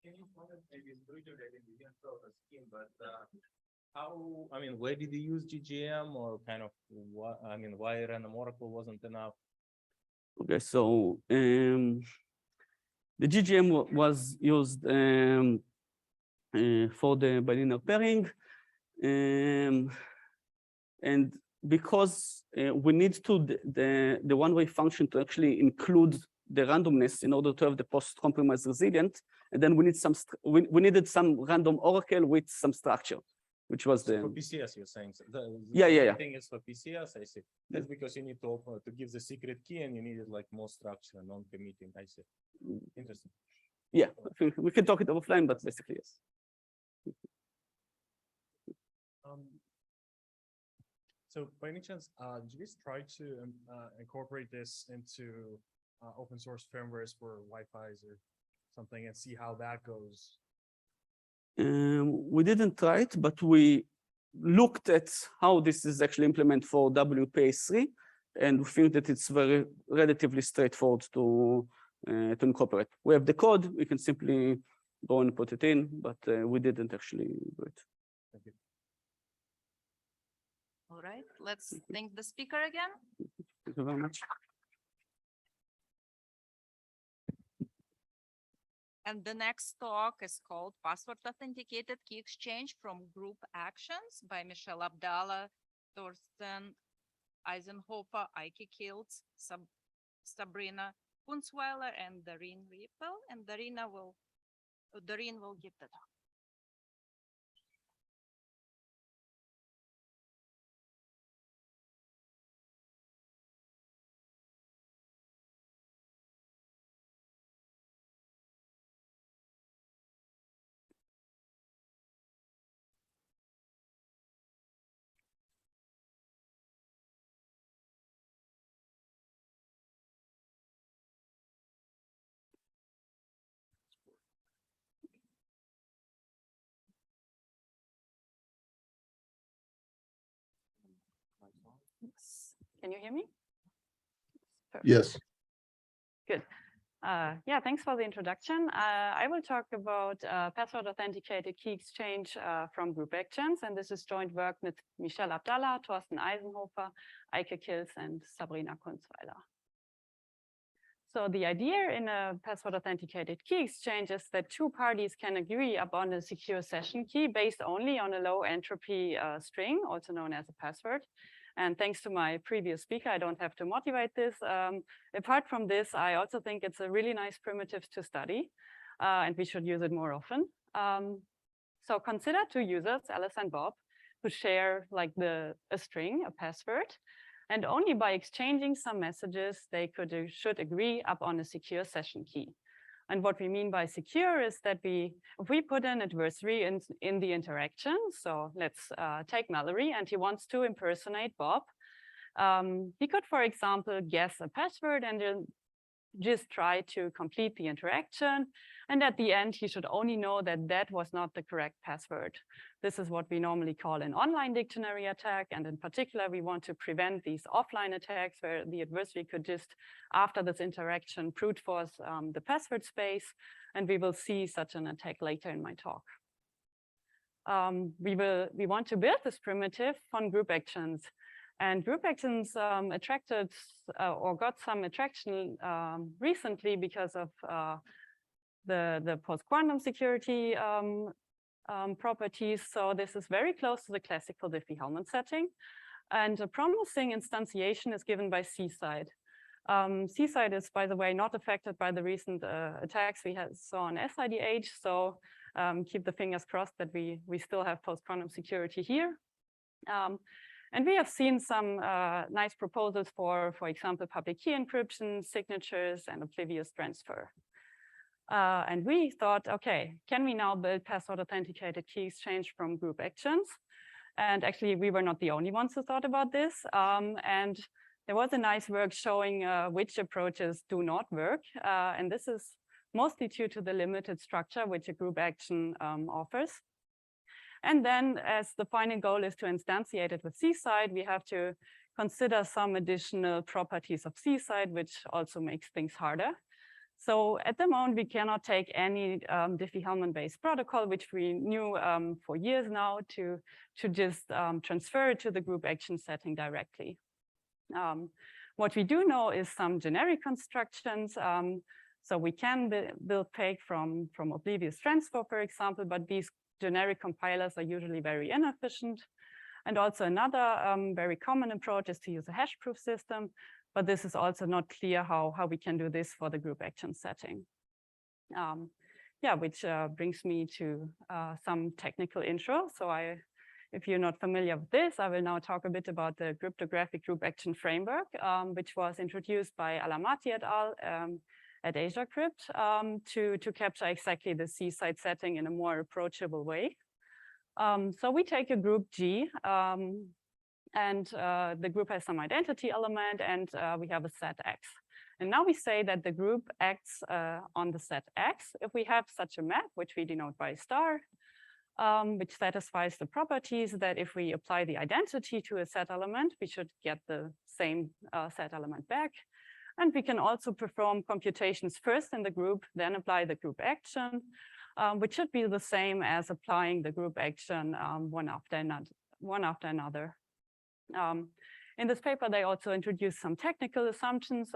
Maybe it's brutal that you didn't throw the scheme, but where did you use GGM, or kind of what, why random oracle wasn't enough? Okay, so the GGM was used for the bilinear pairing. And because we need to the one-way function to actually include the randomness in order to have the post-compromise resilient. And then we need we needed some random oracle with some structure, which was So the for PCS, you're saying so the Yeah. thing is for PCS, I see. That's because you need to open to give the secret key and you needed like more structure, non-committing. I see. Interesting. Yeah, we can talk it offline, but basically yes. So by any chance, did you guys try to incorporate this into open source firmwares for Wi-Fi's or something and see how that goes? We didn't try it, but we looked at how this is actually implemented for WPA3, and we think that it's very relatively straightforward to incorporate. We have the code, we can simply go and put it in, but we didn't actually do it. Thank you. All right, let's thank the speaker again. Thank you very much. And the next talk is called Password Authenticated Key Exchange from Group Actions by Michelle Abdallah, Thorsten Eisenhofer, Eike Kiltz, Sabrina Kunzweiler, and Doreen Riepel. And Doreen will give the talk. Can you hear me? Perfect. Yes. Good. Yeah, thanks for the introduction. I will talk about password authenticated key exchange from group actions, and this is joint work with Michelle Abdallah, Thorsten Eisenhofer, Eike Kiltz, and Sabrina Kunzweiler. So the idea in a password authenticated key exchange is that two parties can agree upon a secure session key based only on a low entropy string, also known as a password. And thanks to my previous speaker, I don't have to motivate this. Apart from this, I also think it's a really nice primitive to study, and we should use it more often. So consider two users, Alice and Bob, who share like a string, a password, and only by exchanging some messages, they should agree upon a secure session key. And what we mean by secure is that if we put an adversary in the interaction, so let's take Mallory, and he wants to impersonate Bob. He could, for example, guess a password and then just try to complete the interaction. And at the end, he should only know that that was not the correct password. This is what we normally call an online dictionary attack. And in particular, we want to prevent these offline attacks where the adversary could just, after this interaction, brute force the password space. And we will see such an attack later in my talk. We want to build this primitive on group actions. And group actions attracted or got some attraction recently because of the post-quantum security properties. So this is very close to the classical Diffie-Hellman setting. And a promising instantiation is given by Seaside. Seaside is, by the way, not affected by the recent attacks we saw on SIDH. So keep the fingers crossed that we still have post-quantum security here. And we have seen some nice proposals for example, public key encryption, signatures, and oblivious transfer. And we thought, okay, can we now build password authenticated key exchange from group actions? And actually, we were not the only ones who thought about this. And there was a nice work showing which approaches do not work. And this is mostly due to the limited structure which a group action offers. And then as the final goal is to instantiate it with Seaside, we have to consider some additional properties of Seaside, which also makes things harder. So at the moment, we cannot take any Diffie-Hellman based protocol, which we knew for years now, to just transfer it to the group action setting directly. What we do know is some generic constructions. So we can build fake from oblivious transfer, for example, but these generic compilers are usually very inefficient. And also another very common approach is to use a hash proof system. but this is also not clear how we can do this for the group action setting. Yeah, which brings me to some technical intro. So if you're not familiar with this, I will now talk a bit about the cryptographic group action framework, which was introduced by Alamati et al. At AsiaCrypt to capture exactly the C-side setting in a more approachable way. So we take a group G, and the group has some identity element, and we have a set X. And now we say that the group acts on the set X if we have such a map, which we denote by a star, which satisfies the properties that if we apply the identity to a set element, we should get the same set element back. And we can also perform computations first in the group, then apply the group action, which should be the same as applying the group action one after another. In this paper, they also introduced some technical assumptions,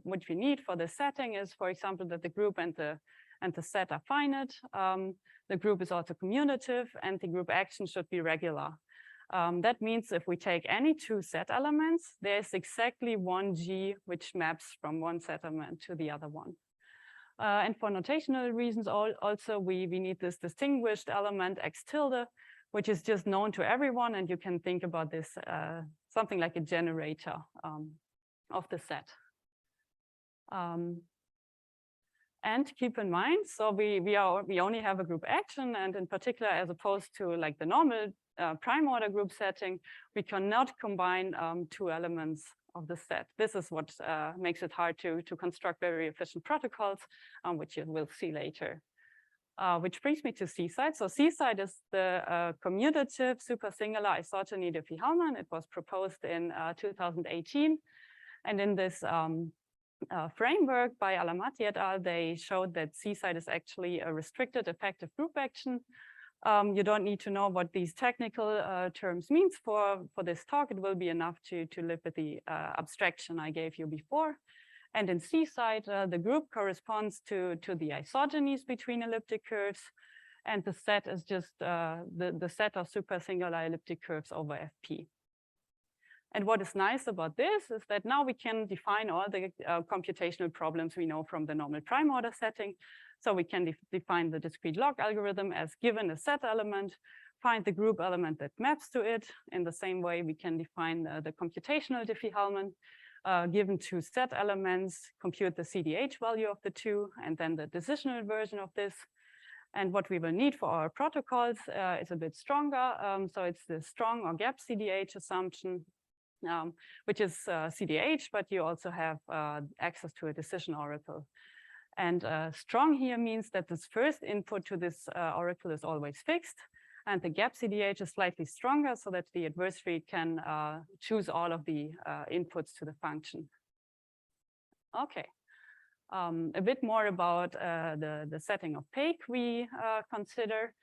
which we need for this setting is, for example, that the group and the set are finite. The group is also commutative, and the group action should be regular. That means if we take any two set elements, there's exactly one G which maps from one set element to the other one. And for notational reasons, also we need this distinguished element X tilde, which is just known to everyone, and you can think about this something like a generator of the set. And keep in mind, so we only have a group action, and in particular, as opposed to like the normal prime order group setting, we cannot combine two elements of the set. This is what makes it hard to construct very efficient protocols, which you will see later. Which brings me to C-side. So C-side is the commutative super singular isogeny Diffie-Hellman. It was proposed in 2018. And in this framework by Alamati et al., they showed that C-side is actually a restricted effective group action. You don't need to know what these technical terms means for this talk. It will be enough to live with the abstraction I gave you before. And in C-side, the group corresponds to the isogenies between elliptic curves, and the set is just the set of super singular elliptic curves over FP. And what is nice about this is that now we can define all the computational problems we know from the normal prime order setting. So we can define the discrete log algorithm as given a set element, find the group element that maps to it. In the same way, we can define the computational Diffie-Hellman. Given two set elements, compute the CDH value of the two, and then the decisional version of this. And what we will need for our protocols is a bit stronger. So it's the strong or gap CDH assumption, which is CDH, but you also have access to a decision oracle. And strong here means that this first input to this oracle is always fixed. And the gap CDH is slightly stronger so that the adversary can choose all of the inputs to the function. Okay, a bit more about the setting of PEG we consider.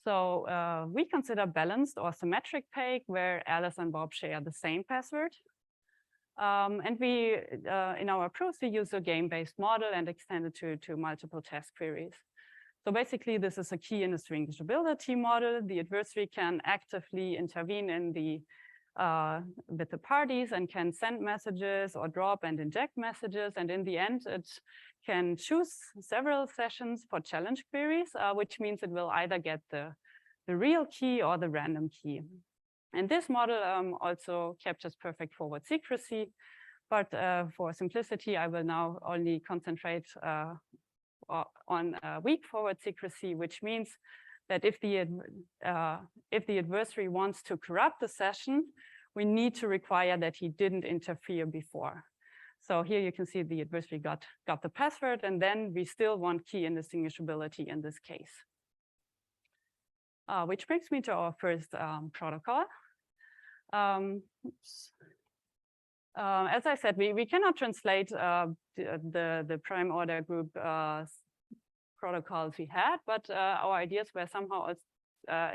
So we consider balanced or symmetric PEG where Alice and Bob share the same password. And we, in our approach, we use a game-based model and extend it to multiple test queries. So basically, this is a key indistinguishability model. The adversary can actively intervene in with the parties and can send messages or drop and inject messages. And in the end, it can choose several sessions for challenge queries, which means it will either get the real key or the random key. And this model also captures perfect forward secrecy. But for simplicity, I will now only concentrate on weak forward secrecy, which means that if the adversary wants to corrupt the session, we need to require that he didn't interfere before. So here you can see the adversary got the password, and then we still want key indistinguishability in this case. Which brings me to our first protocol. As I said, we cannot translate the prime order group protocols we had, but our ideas were somehow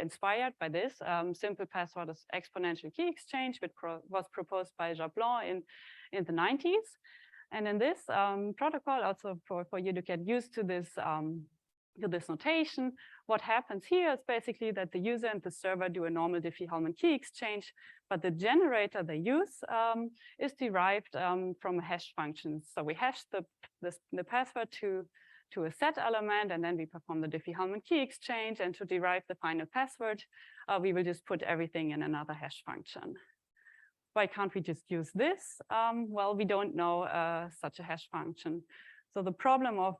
inspired by this. Simple password exponential key exchange, which was proposed by Jablon in the 90s. And in this protocol, also for you to get used to this to this notation. What happens here is basically that the user and the server do a normal Diffie-Hellman key exchange, but the generator they use is derived from a hash function. So we hash the password to a set element, and then we perform the Diffie-Hellman key exchange. And to derive the final password, we will just put everything in another hash function. Why can't we just use this? Well, we don't know such a hash function. So the problem of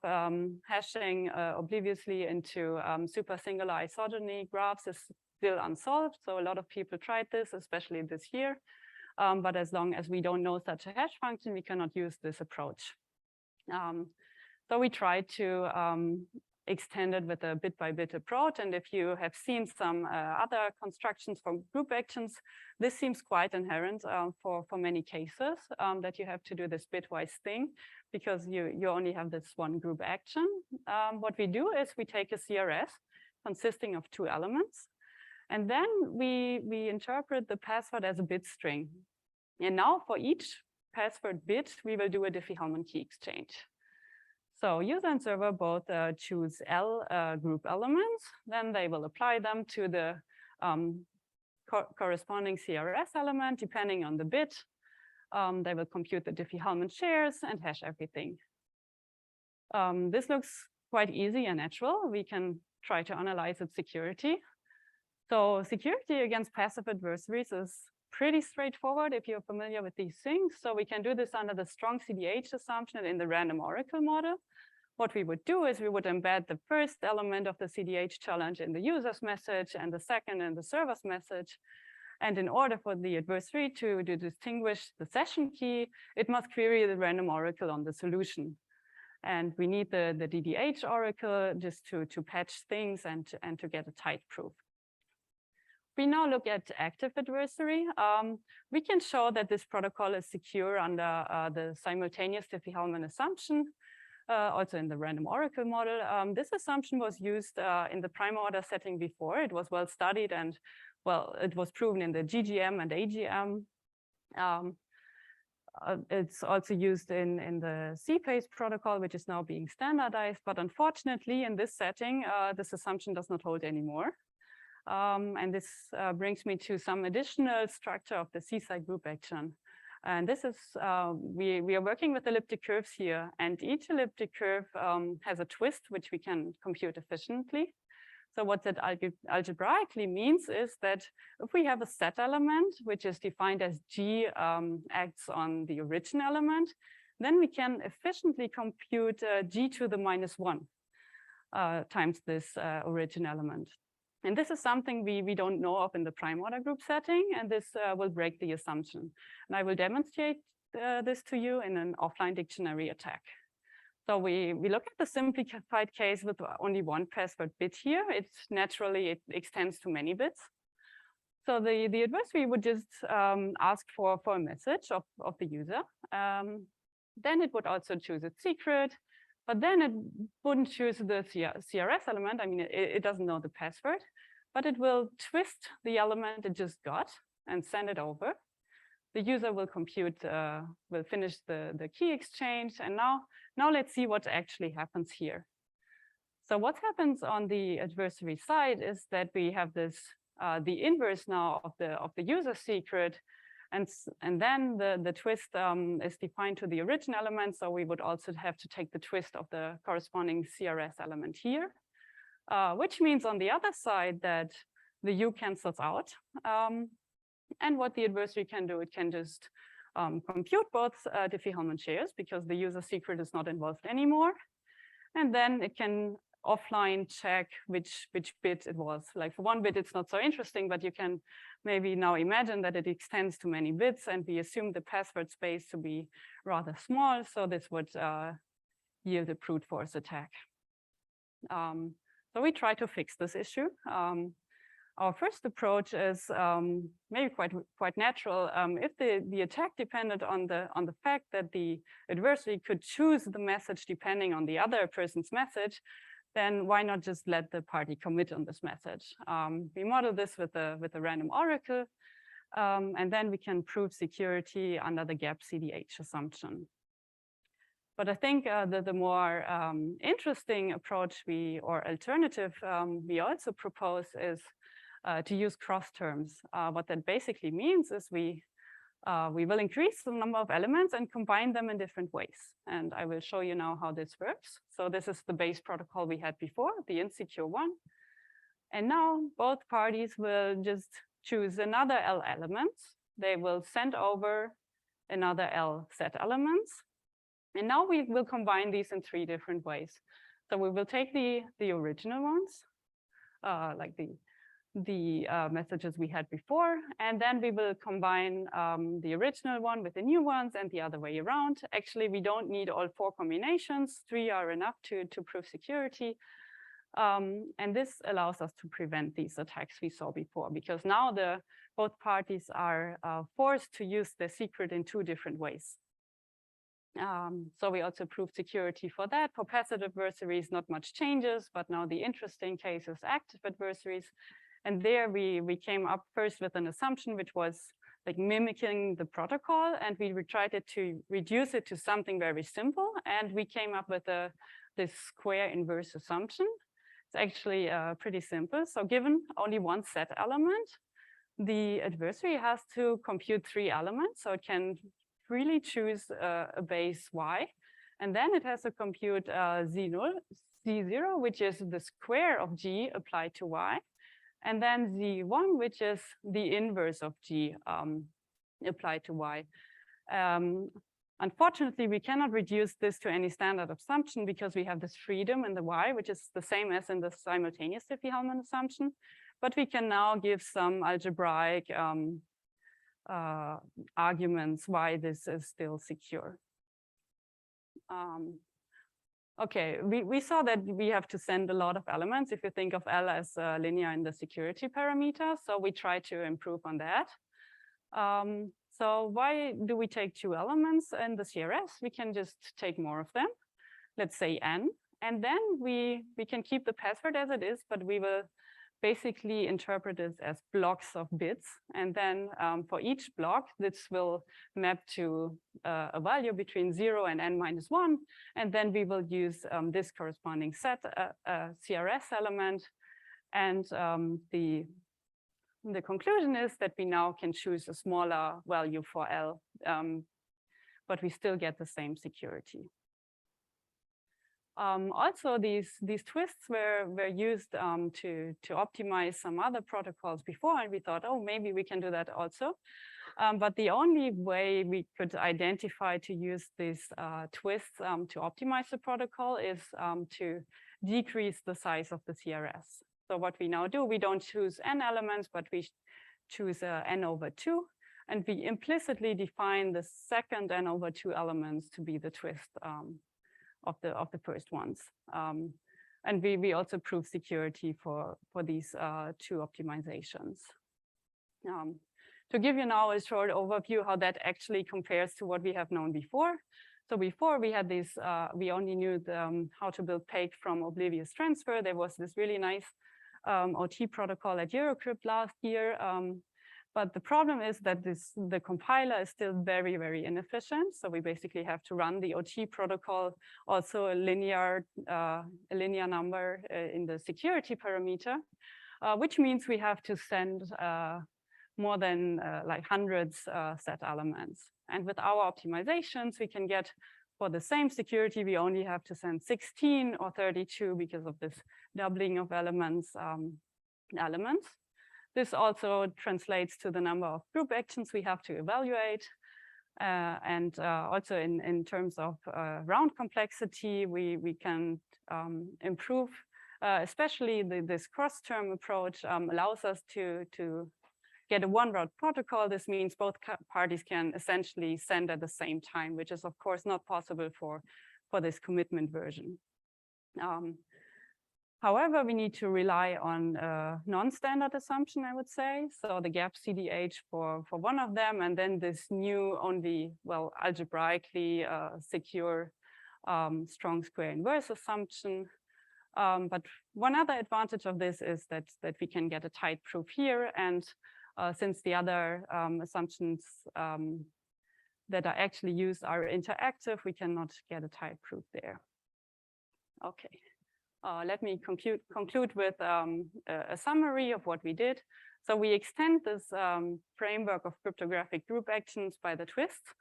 hashing obliviously into super singular isogeny graphs is still unsolved. So a lot of people tried this, especially this year. But as long as we don't know such a hash function, we cannot use this approach. So we tried to extend it with a bit-by-bit approach. And if you have seen some other constructions from group actions, this seems quite inherent for many cases that you have to do this bitwise thing, because you only have this one group action. What we do is we take a CRS consisting of 2 elements, and then we interpret the password as a bit string. And now for each password bit, we will do a Diffie-Hellman key exchange. So user and server both choose L group elements, then they will apply them to the corresponding CRS element, depending on the bit. They will compute the Diffie-Hellman shares and hash everything. This looks quite easy and natural. We can try to analyze its security. So security against passive adversaries is pretty straightforward if you're familiar with these things. So we can do this under the strong CDH assumption in the random oracle model. What we would do is we would embed the first element of the CDH challenge in the user's message and the second in the server's message. And in order for the adversary to distinguish the session key, it must query the random oracle on the solution. And we need the DDH oracle just to patch things and to get a tight proof. We now look at active adversary. We can show that this protocol is secure under the simultaneous Diffie-Hellman assumption, also in the random oracle model. This assumption was used in the prime order setting before. It was well studied, and well, it was proven in the GGM and AGM. It's also used in the CPACE protocol, which is now being standardized. But unfortunately, in this setting, this assumption does not hold anymore. And this brings me to some additional structure of the C-side group action. And this is, we are working with elliptic curves here, and each elliptic curve has a twist, which we can compute efficiently. So what that algebraically means is that if we have a set element, which is defined as G acts on the origin element, then we can efficiently compute G to the -1 times this origin element. And this is something we don't know of in the prime order group setting, and this will break the assumption. And I will demonstrate this to you in an offline dictionary attack. So we look at the simplified case with only one password bit here. It extends to many bits. So the adversary would just ask for a message of the user. Then it would also choose its secret, but then it wouldn't choose the CRS element. I mean, it doesn't know the password, but it will twist the element it just got and send it over. The user will compute, will finish the key exchange. And now let's see what actually happens here. So what happens on the adversary side is that we have this, the inverse now of the user secret. And then the twist is defined to the origin element. So we would also have to take the twist of the corresponding CRS element here, which means on the other side that the U cancels out. And what the adversary can do, it can just compute both Diffie-Hellman shares because the user secret is not involved anymore. And then it can offline check which bit it was. Like for one bit, it's not so interesting, but you can maybe now imagine that it extends to many bits, and we assume the password space to be rather small. So this would yield a brute force attack. So we try to fix this issue. Our first approach is maybe quite natural. If the attack depended on the fact that the adversary could choose the message depending on the other person's message, then why not just let the party commit on this message? We model this with a random oracle, and then we can prove security under the gap CDH assumption. But I think the more interesting approach or alternative we also propose is to use cross terms. What that basically means is we will increase the number of elements and combine them in different ways. And I will show you now how this works. So this is the base protocol we had before, the insecure one. And now both parties will just choose another L elements. They will send over another L set elements. And now we will combine these in 3 different ways. So we will take the original ones, like the messages we had before, and then we will combine the original one with the new ones and the other way around. Actually, we don't need all 4 combinations. 3 are enough to prove security. And this allows us to prevent these attacks we saw before, because now both parties are forced to use their secret in 2 different ways. So we also proved security for that. For passive adversaries, not much changes, but now the interesting case is active adversaries. And there we came up first with an assumption, which was like mimicking the protocol. And we tried to reduce it to something very simple. And we came up with this square inverse assumption. It's actually pretty simple. So given only 1 set element, the adversary has to compute 3 elements. So it can really choose a base y, and then it has to compute z0, which is the square of g applied to y, and then z1, which is the inverse of g applied to y. Unfortunately, we cannot reduce this to any standard assumption because we have this freedom in the y, which is the same as in the simultaneous Diffie-Hellman assumption, but we can now give some algebraic arguments why this is still secure. Okay, we saw that we have to send a lot of elements if you think of L as linear in the security parameter. So we try to improve on that. So why do we take 2 elements in the CRS? We can just take more of them, let's say n, and then we can keep the password as it is, but we will basically interpret this as blocks of bits. And then for each block, this will map to a value between 0 and n-1. And then we will use this corresponding set, CRS element. And the conclusion is that we now can choose a smaller value for L, but we still get the same security. Also, these twists were used to optimize some other protocols before, and we thought, oh, maybe we can do that also. But the only way we could identify to use these twists to optimize the protocol is to decrease the size of the CRS. So what we now do, we don't choose n elements, but we choose n/2, and we implicitly define the second n/2 elements to be the twist of the first ones. And we also prove security for these 2 optimizations. To give you now a short overview how that actually compares to what we have known before. So before we had this, we only knew how to build PEG from oblivious transfer. There was this really nice OT protocol at Eurocrypt last year. But the problem is that the compiler is still very, very inefficient. So we basically have to run the OT protocol, also a linear number in the security parameter, which means we have to send more than like hundreds set elements. And with our optimizations, we can get, for the same security, we only have to send 16 or 32 because of this doubling of elements. This also translates to the number of group actions we have to evaluate. And also in terms of round complexity, we can improve, especially this cross-term approach allows us to get a 1-route protocol. This means both parties can essentially send at the same time, which is of course not possible for this commitment version. However, we need to rely on a non-standard assumption, I would say. So the gap CDH for one of them, and then this new only, well, algebraically secure strong square inverse assumption. But one other advantage of this is that we can get a tight proof here. And since the other assumptions that are actually used are interactive, we cannot get a type proof there. Okay, let me conclude with a summary of what we did. So we extend this framework of cryptographic group actions by the twists,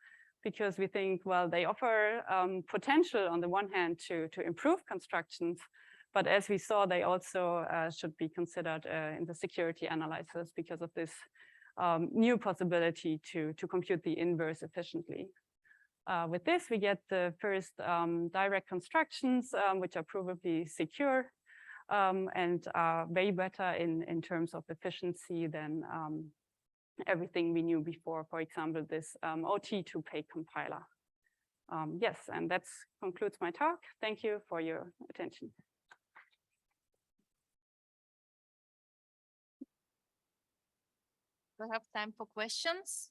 because we think, well, they offer potential on the one hand to improve constructions, but as we saw, they also should be considered in the security analysis because of this new possibility to compute the inverse efficiently. With this, we get the first direct constructions, which are provably secure and are way better in terms of efficiency than everything we knew before, for example, this OT2Pay compiler. Yes, and that concludes my talk. Thank you for your attention. We have time for questions.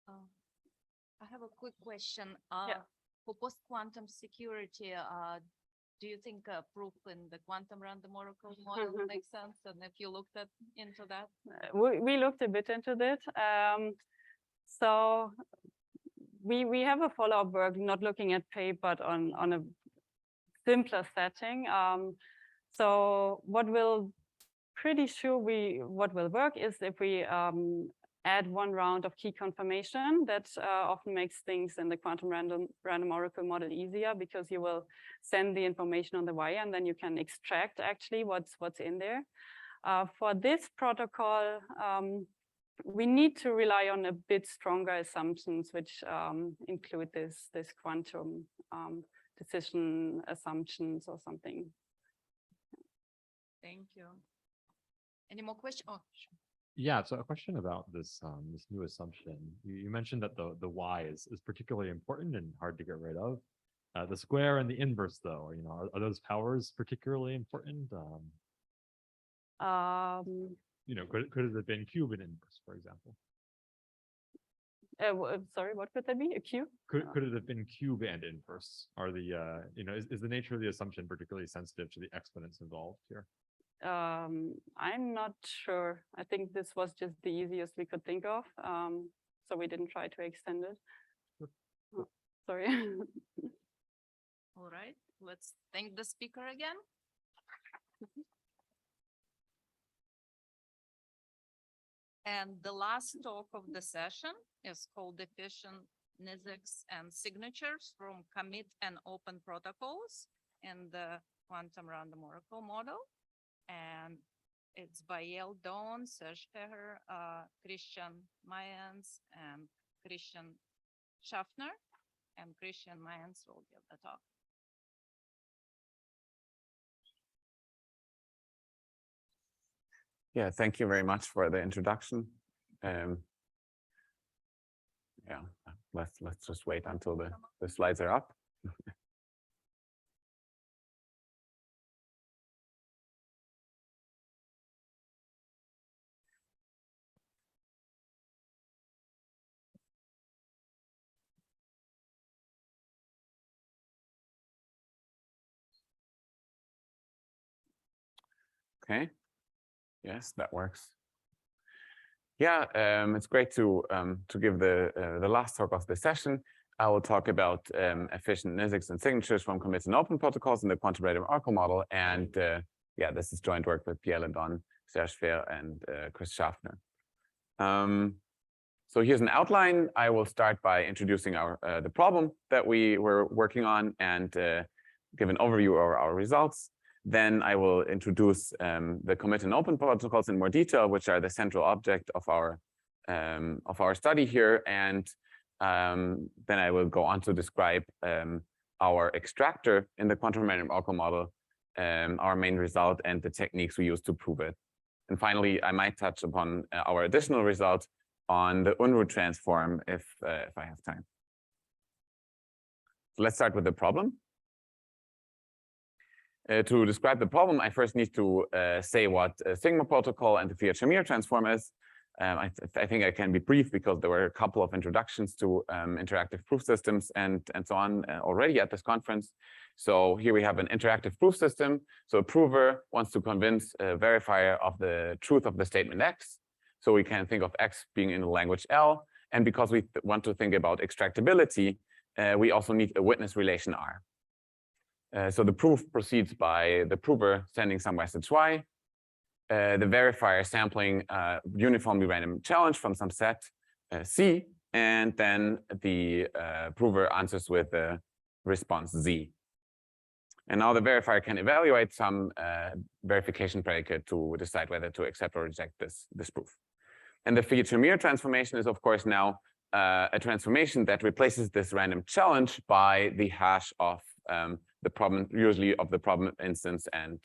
I have a quick question. For post-quantum security, do you think proof in the quantum random oracle model makes sense? And if you looked into that? We looked a bit into that. So we have a follow-up work, not looking at pay, but on a simpler setting. So what will work is if we add one round of key confirmation. That often makes things in the quantum random oracle model easier, because you will send the information on the wire and then you can extract actually what's in there. For this protocol, we need to rely on a bit stronger assumptions, which include this quantum decision assumptions or something. Thank you. Any more questions? Oh, sure. Yeah, so a question about this this new assumption. You mentioned that the y is particularly important and hard to get rid of. The square and the inverse, though, are those powers particularly important? Could it have been cube and inverse, for example? Sorry, what could that be? A cube? Could it have been cube and inverse? Are the is the nature of the assumption particularly sensitive to the exponents involved here? I'm not sure. I think this was just the easiest we could think of. So we didn't try to extend it. Oh, sorry. All right, let's thank the speaker again. And the last talk of the session is called Efficient NISX and Signatures from Commit and Open Protocols in the Quantum Random Oracle Model. And it's by Yael Dawn, Serge Feher, Christian Mayans, and Christian Schaffner. And Christian Mayans will give the talk. Yeah, thank you very much for the introduction. Yeah, let's just wait until the slides are up. Okay. Yes, that works. Yeah, it's great to give the last talk of the session. I will talk about efficient NISX and signatures from commits and open protocols in the quantum random oracle model. And yeah, this is joint work with Yael Dawn, Serge Feher, and Chris Schaffner. So here's an outline. I will start by introducing the problem that we were working on and give an overview of our results. Then I will introduce the commit and open protocols in more detail, which are the central object of our study here. And then I will go on to describe our extractor in the quantum random oracle model, our main result, and the techniques we use to prove it. And finally, I might touch upon our additional result on the Unruh transform if I have time. So let's start with the problem. To describe the problem, I first need to say what a sigma protocol and the Fiat-Shamir transform is. I think I can be brief because there were a couple of introductions to interactive proof systems and so on already at this conference. So here we have an interactive proof system. So a prover wants to convince a verifier of the truth of the statement X. So we can think of X being in the language L. And because we want to think about extractability, we also need a witness relation R. So the proof proceeds by the prover sending some message Y, the verifier sampling a uniformly random challenge from some set C, and then the prover answers with the response Z. And now the verifier can evaluate some verification predicate to decide whether to accept or reject this proof. And the feature mirror transformation is, of course, now a transformation that replaces this random challenge by the hash of the problem, usually of the problem instance and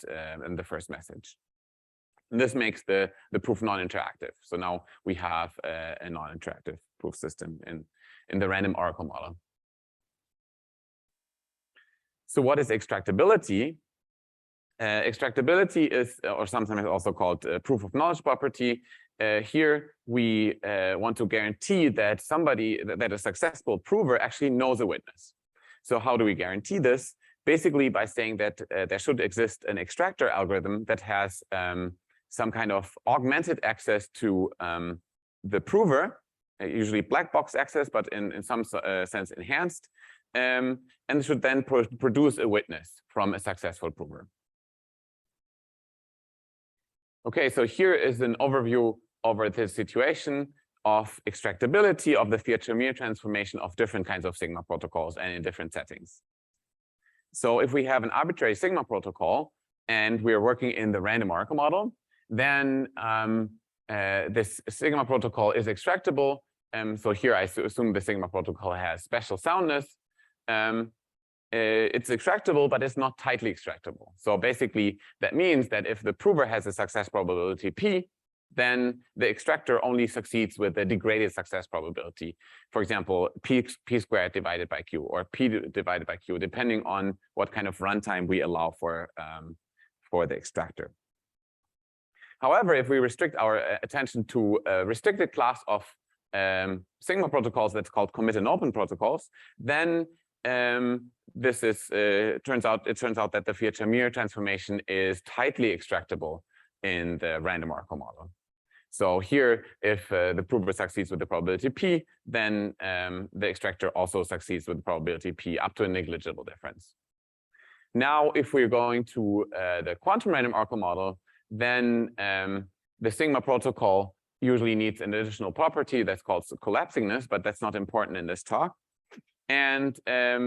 the first message. And this makes the proof non-interactive. So now we have a non-interactive proof system in the random oracle model. So what is extractability? Extractability is, or sometimes also called proof of knowledge property. Here we want to guarantee that that a successful prover actually knows a witness. So how do we guarantee this? Basically by saying that there should exist an extractor algorithm that has some kind of augmented access to the prover, usually black box access, but in some sense enhanced, and should then produce a witness from a successful prover. Okay, so here is an overview over the situation of extractability of the Fiat-Shamir transformation of different kinds of Sigma protocols and in different settings. So if we have an arbitrary Sigma protocol and we're working in the random oracle model, then this Sigma protocol is extractable. So here I assume the Sigma protocol has special soundness. It's extractable, but it's not tightly extractable. So basically, that means that if the prover has a success probability P, then the extractor only succeeds with a degraded success probability. For example, P squared divided by Q, or P divided by Q, depending on what kind of runtime we allow for the extractor. However, if we restrict our attention to a restricted class of Sigma protocols that's called commit and open protocols, then it turns out that the Fiat-Shamir transformation is tightly extractable in the random oracle model. So here, if the prover succeeds with the probability P, then the extractor also succeeds with the probability P up to a negligible difference. Now, if we're going to the quantum random oracle model, then the Sigma protocol usually needs an additional property that's called collapsingness, but that's not important in this talk. And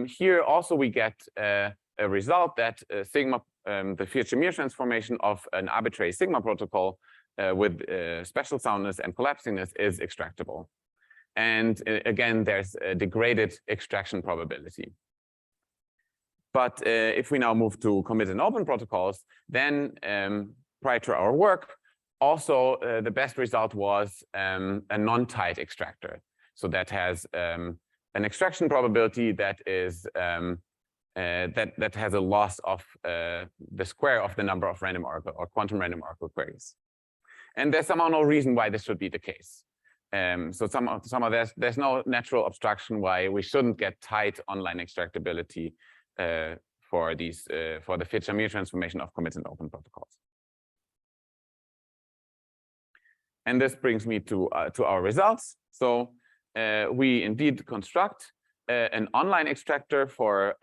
here also we get a result that the Fiat-Shamir transformation of an arbitrary Sigma protocol with special soundness and collapsingness is extractable. And again, there's a degraded extraction probability. But if we now move to commit and open protocols, then prior to our work, also the best result was a non-tight extractor. So that has an extraction probability that is that has a loss of the square of the number of random oracle or quantum random oracle queries. And there's somehow no reason why this should be the case. So there's no natural obstruction why we shouldn't get tight online extractability for the Fiat-Shamir transformation of commit and open protocols. And this brings me to our results. So we indeed construct an online extractor for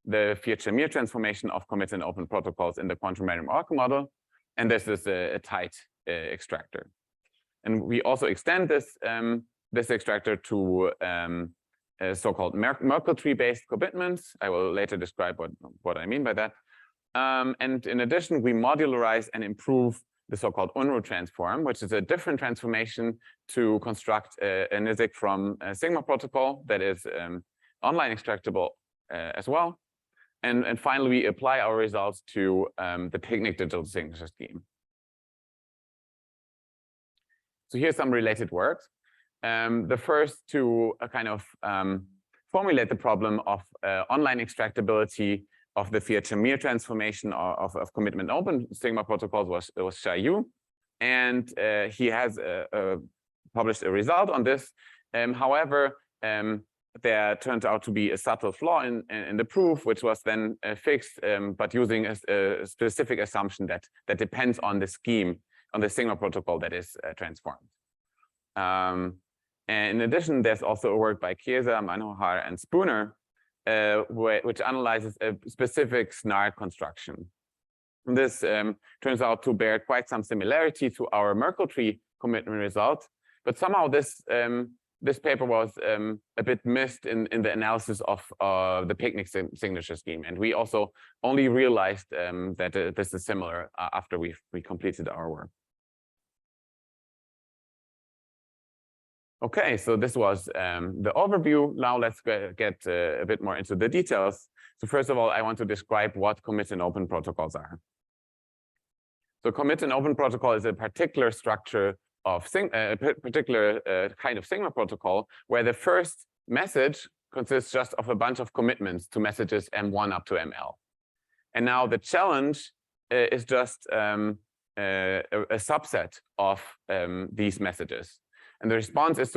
the Fiat-Shamir transformation of commit and open protocols in the quantum random oracle model. And this is a tight extractor. And we also extend this extractor to so-called Merkle tree-based commitments. I will later describe what I mean by that. And in addition, we modularize and improve the so-called Unruh transform, which is a different transformation to construct a NISIC from a Sigma protocol that is online extractable as well. And finally, we apply our results to the picnic digital signature scheme. So here's some related work. The first to kind of formulate the problem of online extractability of the Fiat-Shamir transformation of commitment open Sigma protocols was Xiaoyu. and he has published a result on this. However, there turned out to be a subtle flaw in the proof, which was then fixed, but using a specific assumption that depends on the scheme, on the Sigma protocol that is transformed. And in addition, there's also a work by Chiesa, Manohar, and Spooner, which analyzes a specific snark construction. And this turns out to bear quite some similarity to our Merkle tree commitment result, but somehow this this paper was a bit missed in the analysis of the picnic signature scheme, and we also only realized that this is similar after we completed our work. Okay, so this was the overview. Now let's get a bit more into the details. So first of all, I want to describe what commit and open protocols are. So commit and open protocol is a particular structure of a particular kind of Sigma protocol where the first message consists just of a bunch of commitments to messages M1 up to ML. And now the challenge is just a subset of these messages. And the response is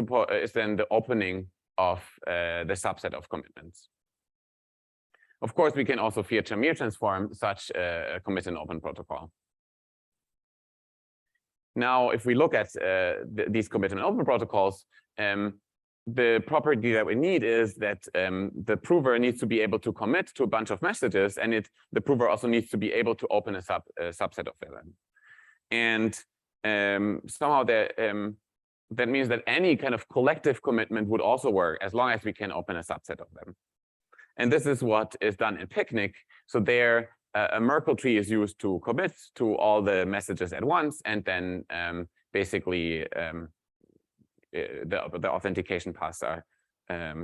then the opening of the subset of commitments. Of course, we can also Fiat-Shamir transform such a commit and open protocol. Now, if we look at these commit and open protocols, the property that we need is that the prover needs to be able to commit to a bunch of messages, and the prover also needs to be able to open a subset of them. And somehow that means that any kind of collective commitment would also work as long as we can open a subset of them. And this is what is done in Picnic. So there, a Merkle tree is used to commit to all the messages at once, and then basically the authentication paths are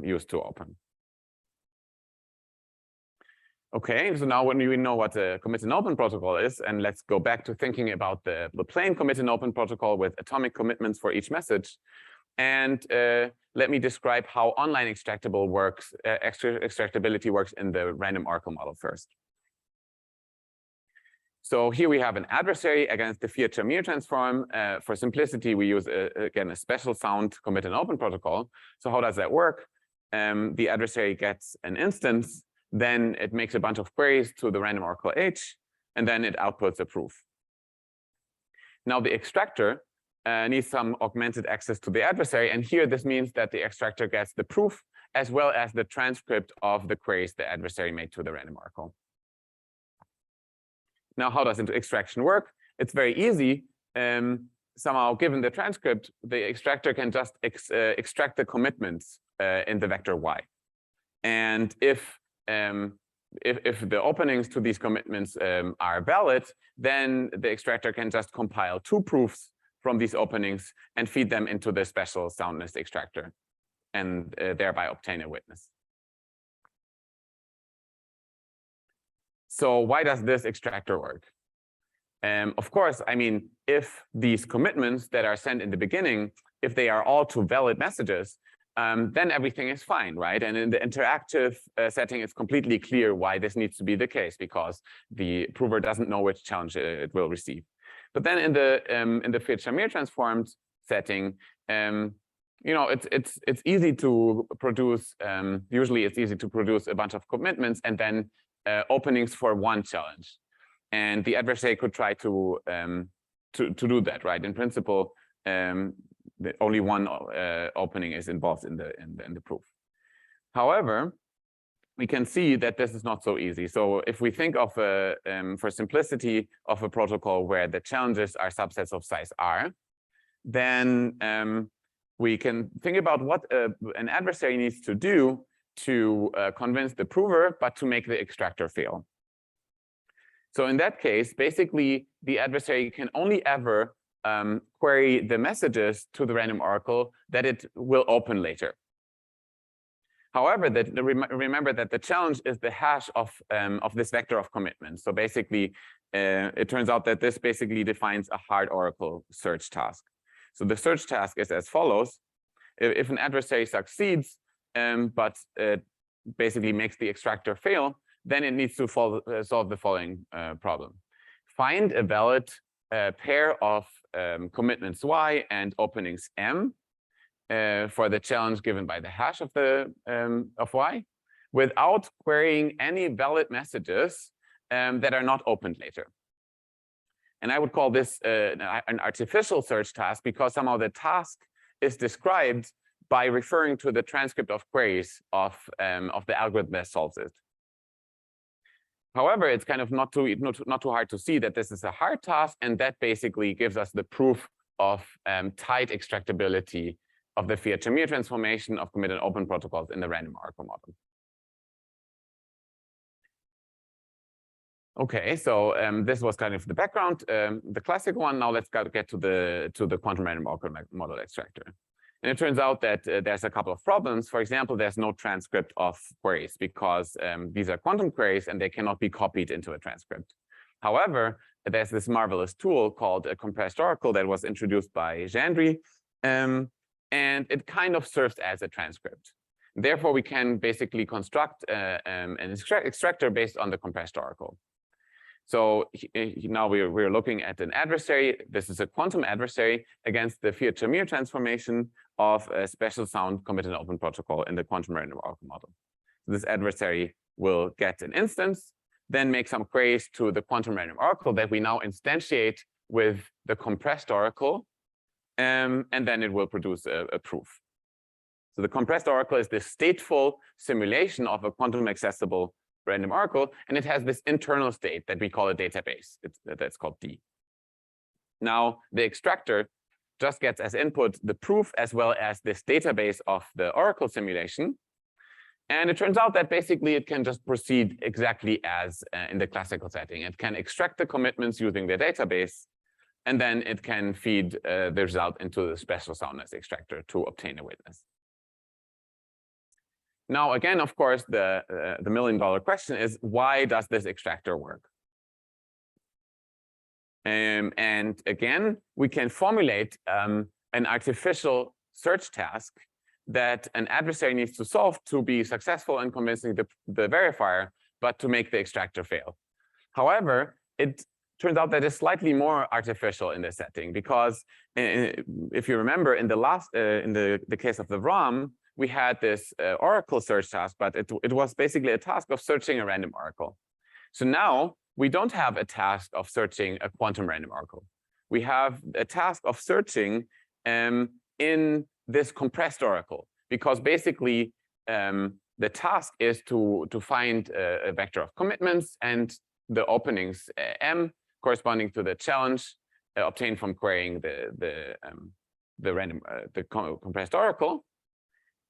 used to open. Okay, so now when we know what the commit and open protocol is, and let's go back to thinking about the plain commit and open protocol with atomic commitments for each message. And let me describe how online extractability works in the random oracle model first. So here we have an adversary against the Fiat-Shamir transform. For simplicity, we use, again, a special sound commit and open protocol. So how does that work? The adversary gets an instance, then it makes a bunch of queries to the random oracle H, and then it outputs a proof. Now the extractor needs some augmented access to the adversary, and here this means that the extractor gets the proof as well as the transcript of the queries the adversary made to the random oracle. Now, how does extraction work? It's very easy. Somehow, given the transcript, the extractor can just extract the commitments in the vector y. And if the openings to these commitments are valid, then the extractor can just compile two proofs from these openings and feed them into the special soundness extractor, and thereby obtain a witness. So why does this extractor work? Of course, I mean, if these commitments that are sent in the beginning, if they are all to valid messages, then everything is fine, right? And in the interactive setting, it's completely clear why this needs to be the case, because the prover doesn't know which challenge it will receive. But then in the Fiat-Shamir transformed setting, you know, it's easy to produce. Usually, it's easy to produce a bunch of commitments and then openings for one challenge, and the adversary could try to do that, right? In principle, only one opening is involved in the proof. However, we can see that this is not so easy. So if we think of for simplicity of a protocol where the challenges are subsets of size R, then we can think about what an adversary needs to do to convince the prover, but to make the extractor fail. So in that case, basically, the adversary can only ever query the messages to the random oracle that it will open later. However, remember that the challenge is the hash of this vector of commitments. So basically, it turns out that this basically defines a hard oracle search task. So the search task is as follows. If an adversary succeeds, but basically makes the extractor fail, then it needs to solve the following problem. Find a valid pair of commitments Y and openings M for the challenge given by the hash of the of Y, without querying any valid messages that are not opened later. And I would call this an artificial search task, because somehow the task is described by referring to the transcript of queries of the algorithm that solves it. However, it's kind of not too hard to see that this is a hard task, and that basically gives us the proof of tight extractability of the Fiat-Shamir transformation of committed open protocols in the random oracle model. Okay, so this was kind of the background, the classic one. Now let's get to the quantum random oracle model extractor. And it turns out that there's a couple of problems. For example, there's no transcript of queries, because these are quantum queries and they cannot be copied into a transcript. However, there's this marvelous tool called a compressed oracle that was introduced by Gendry, and it kind of serves as a transcript. Therefore, we can basically construct an extractor based on the compressed oracle. So now we're looking at an adversary. This is a quantum adversary against the Fiat-Shamir transformation of a special sound committed open protocol in the quantum random oracle model. So this adversary will get an instance, then make some queries to the quantum random oracle that we now instantiate with the compressed oracle, and then it will produce a proof. So the compressed oracle is this stateful simulation of a quantum accessible random oracle, and it has this internal state that we call a database. That's called D. Now, the extractor just gets as input the proof as well as this database of the oracle simulation. And it turns out that basically it can just proceed exactly as in the classical setting. It can extract the commitments using the database, and then it can feed the result into the special soundness extractor to obtain a witness. Now, again, of course, the million-dollar question is, why does this extractor work? And again, we can formulate an artificial search task that an adversary needs to solve to be successful in convincing the verifier, but to make the extractor fail. However, it turns out that it's slightly more artificial in this setting, because if you remember, in the last in the case of the ROM, we had this oracle search task, but it was basically a task of searching a random oracle. So now we don't have a task of searching a quantum random oracle. We have a task of searching in this compressed oracle, because basically the task is to find a vector of commitments and the openings M corresponding to the challenge obtained from querying the compressed oracle,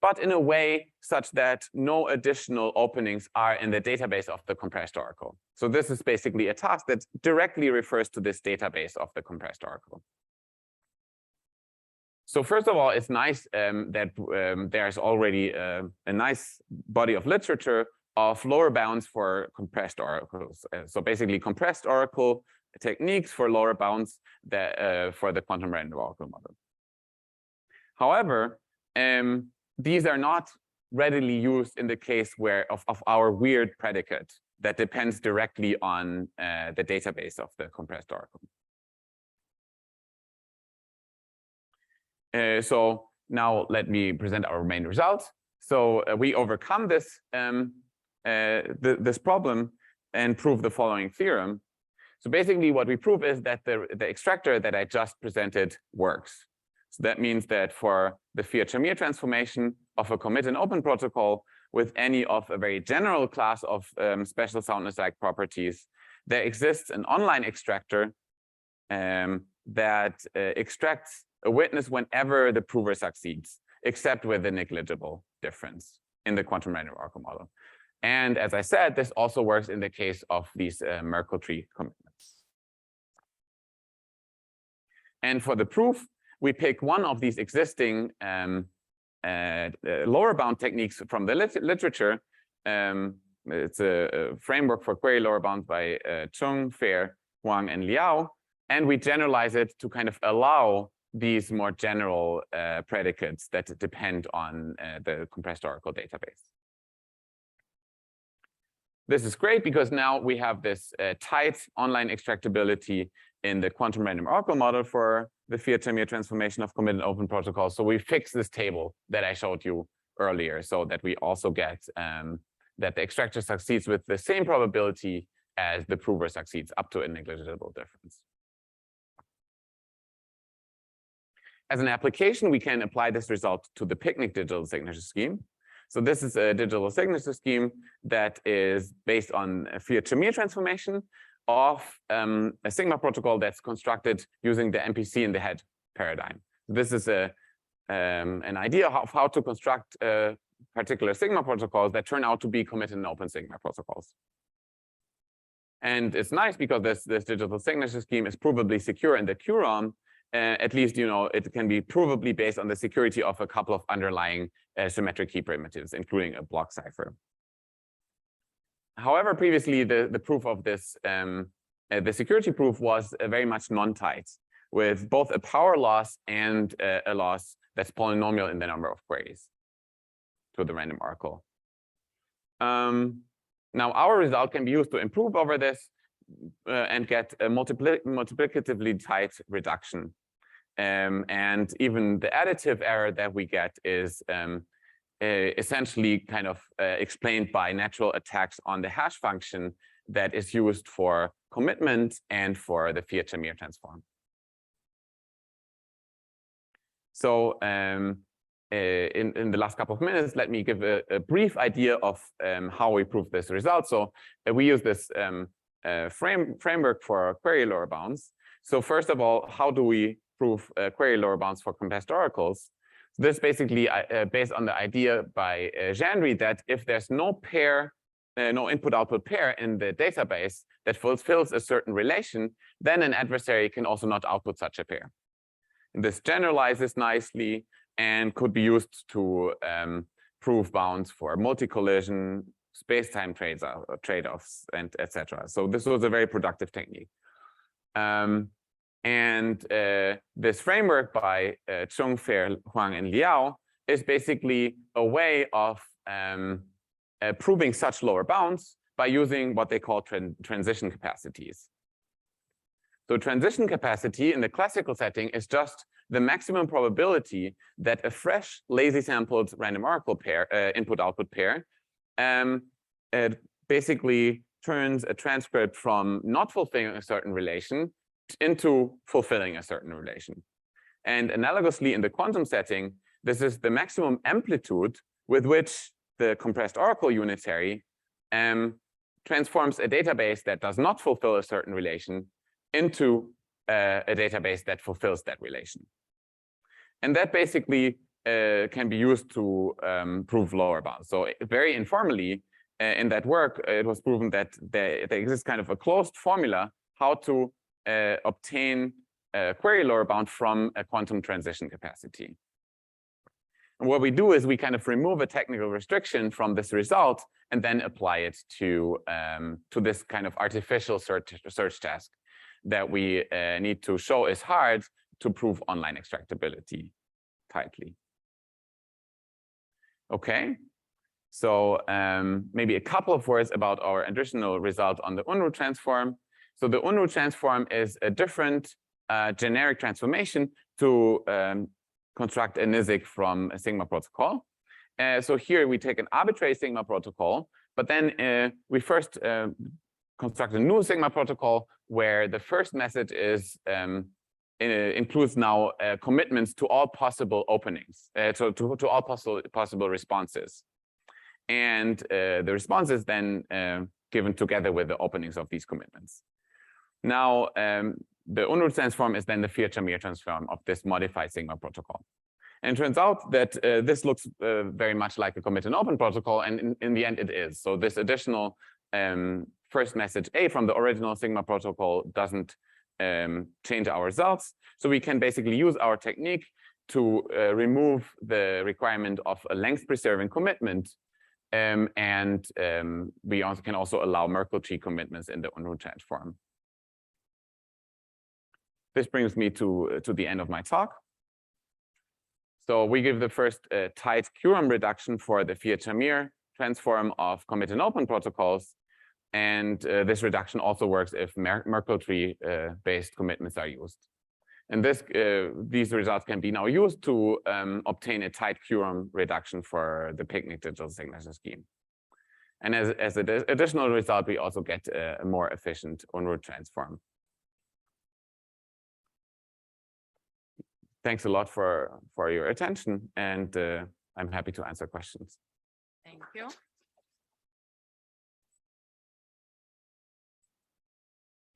but in a way such that no additional openings are in the database of the compressed oracle. So this is basically a task that directly refers to this database of the compressed oracle. So first of all, it's nice that there's already a nice body of literature of lower bounds for compressed oracles. So basically compressed oracle techniques for lower bounds that, for the quantum random oracle model. However, these are not readily used in the case of our weird predicate that depends directly on the database of the compressed oracle. So now let me present our main result. So we overcome this this problem and prove the following theorem. So basically what we prove is that the extractor that I just presented works. So that means that for the Fiat-Shamir transformation of a commit and open protocol with any of a very general class of special soundness-like properties, there exists an online extractor that extracts a witness whenever the prover succeeds, except with a negligible difference in the quantum random oracle model. And as I said, this also works in the case of these Merkle tree commitments. And for the proof, we pick one of these existing lower bound techniques from the literature. It's a framework for query lower bound by Chung, Fair, Huang, and Liao. And we generalize it to kind of allow these more general predicates that depend on the compressed oracle database. This is great because now we have this tight online extractability in the quantum random oracle model for the Fiat-Shamir transformation of committed open protocols. So we fix this table that I showed you earlier so that we also get that the extractor succeeds with the same probability as the prover succeeds up to a negligible difference. As an application, we can apply this result to the picnic digital signature scheme. So this is a digital signature scheme that is based on a Fiat-Shamir transformation of a Sigma protocol that's constructed using the MPC in the head paradigm. This is an idea of how to construct particular Sigma protocols that turn out to be committed and open Sigma protocols. And it's nice because this digital signature scheme is provably secure in the QROM. At least, you know, it can be provably based on the security of a couple of underlying symmetric key primitives, including a block cipher. However, previously, the proof of this, the security proof was very much non-tight, with both a power loss and a loss that's polynomial in the number of queries to the random oracle. Now, our result can be used to improve over this and get a multiplicatively tight reduction. And even the additive error that we get is essentially kind of explained by natural attacks on the hash function that is used for commitment and for the Fiat-Shamir transform. So in the last couple of minutes, let me give a brief idea of how we prove this result. So we use this framework for query lower bounds. So first of all, how do we prove query lower bounds for compressed oracles? This basically based on the idea by Gendry that if there's no pair, no input-output pair in the database that fulfills a certain relation, then an adversary can also not output such a pair. This generalizes nicely and could be used to prove bounds for multi-collision, space-time trade-offs, and etc. So this was a very productive technique. This framework by Chung, Fer, Huang, and Liao is basically a way of proving such lower bounds by using what they call transition capacities. So transition capacity in the classical setting is just the maximum probability that a fresh lazy sampled random oracle pair, input-output pair, basically turns a transcript from not fulfilling a certain relation into fulfilling a certain relation. And analogously in the quantum setting, this is the maximum amplitude with which the compressed oracle unitary transforms a database that does not fulfill a certain relation into a database that fulfills that relation. And that basically can be used to prove lower bounds. So very informally in that work, it was proven that there exists kind of a closed formula how to obtain a query lower bound from a quantum transition capacity. And what we do is we kind of remove a technical restriction from this result and then apply it to this kind of artificial search task that we need to show is hard to prove online extractability tightly. Okay, so maybe a couple of words about our additional result on the Unruh transform. So the Unruh transform is a different generic transformation to construct a NISIC from a Sigma protocol. So here we take an arbitrary Sigma protocol, but then we first construct a new Sigma protocol where the first message is includes now commitments to all possible openings, so to all possible responses. And the response is then given together with the openings of these commitments. Now, the Unruh transform is then the Fiat-Shamir transform of this modified Sigma protocol. And it turns out that this looks very much like a commit and open protocol, and in the end it is. So this additional first message A from the original Sigma protocol doesn't change our results. So we can basically use our technique to remove the requirement of a length preserving commitment. And we also can allow Merkle tree commitments in the Unruh transform. This brings me to the end of my talk. So we give the first tight QROM reduction for the Fiat-Shamir transform of commit and open protocols. And this reduction also works if Merkle tree based commitments are used. And these results can be now used to obtain a tight quorum reduction for the picnic digital signature scheme. And as an additional result, we also get a more efficient on-route transform. Thanks a lot for your attention, and I'm happy to answer questions. Thank you.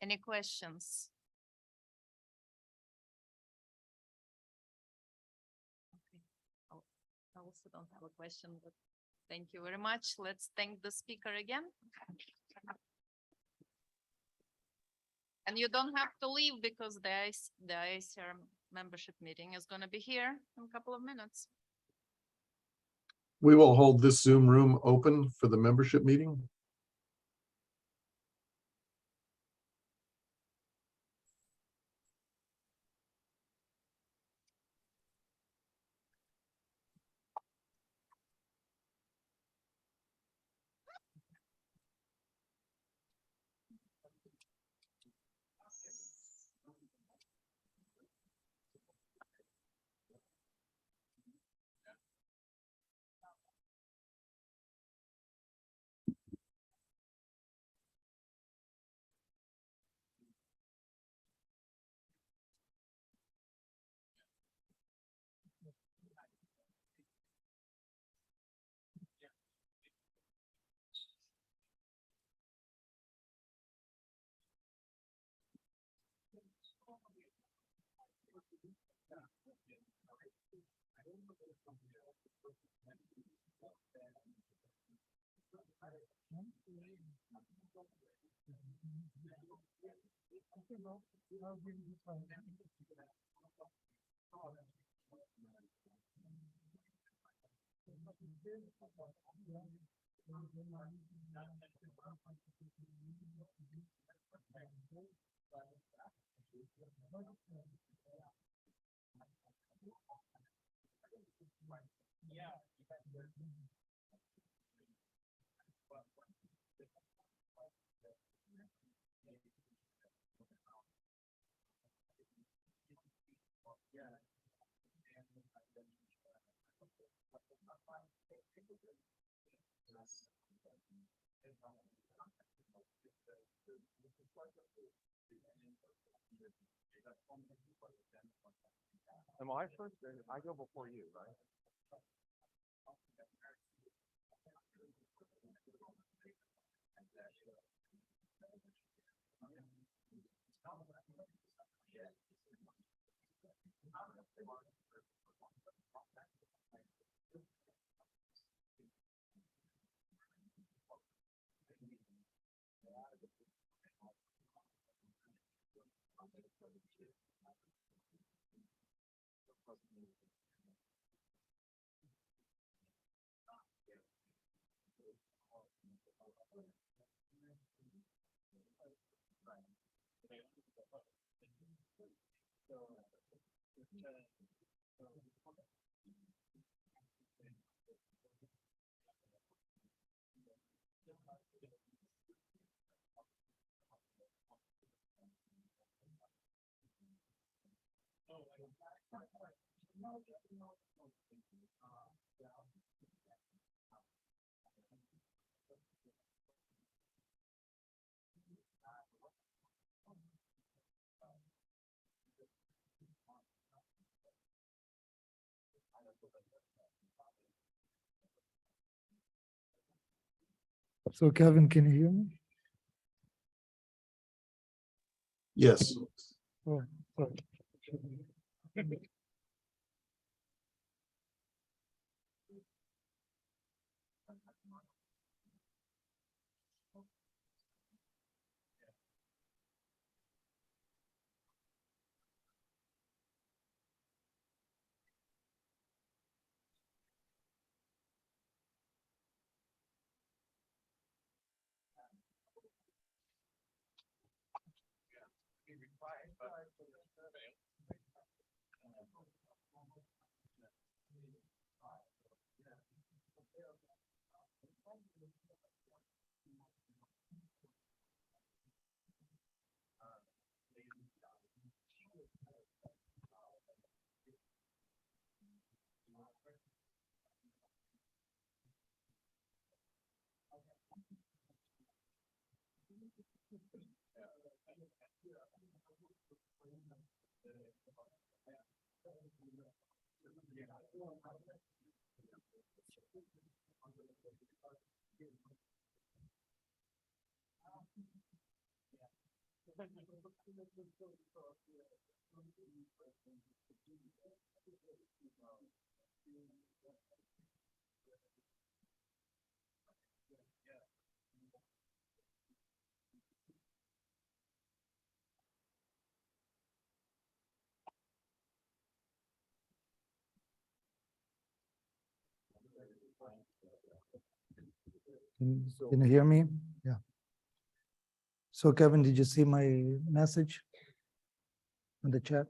Any questions? Okay. I also don't have a question, but thank you very much. Let's thank the speaker again. And you don't have to leave because the ICR membership meeting is going to be here in a couple of minutes. We will hold this Zoom room open for the membership meeting. Am I first? I go before you, right? So Kevin, can you hear me? Yes. Oh, sorry. Can you hear me? Yeah. So Kevin, did you see my message in the chat?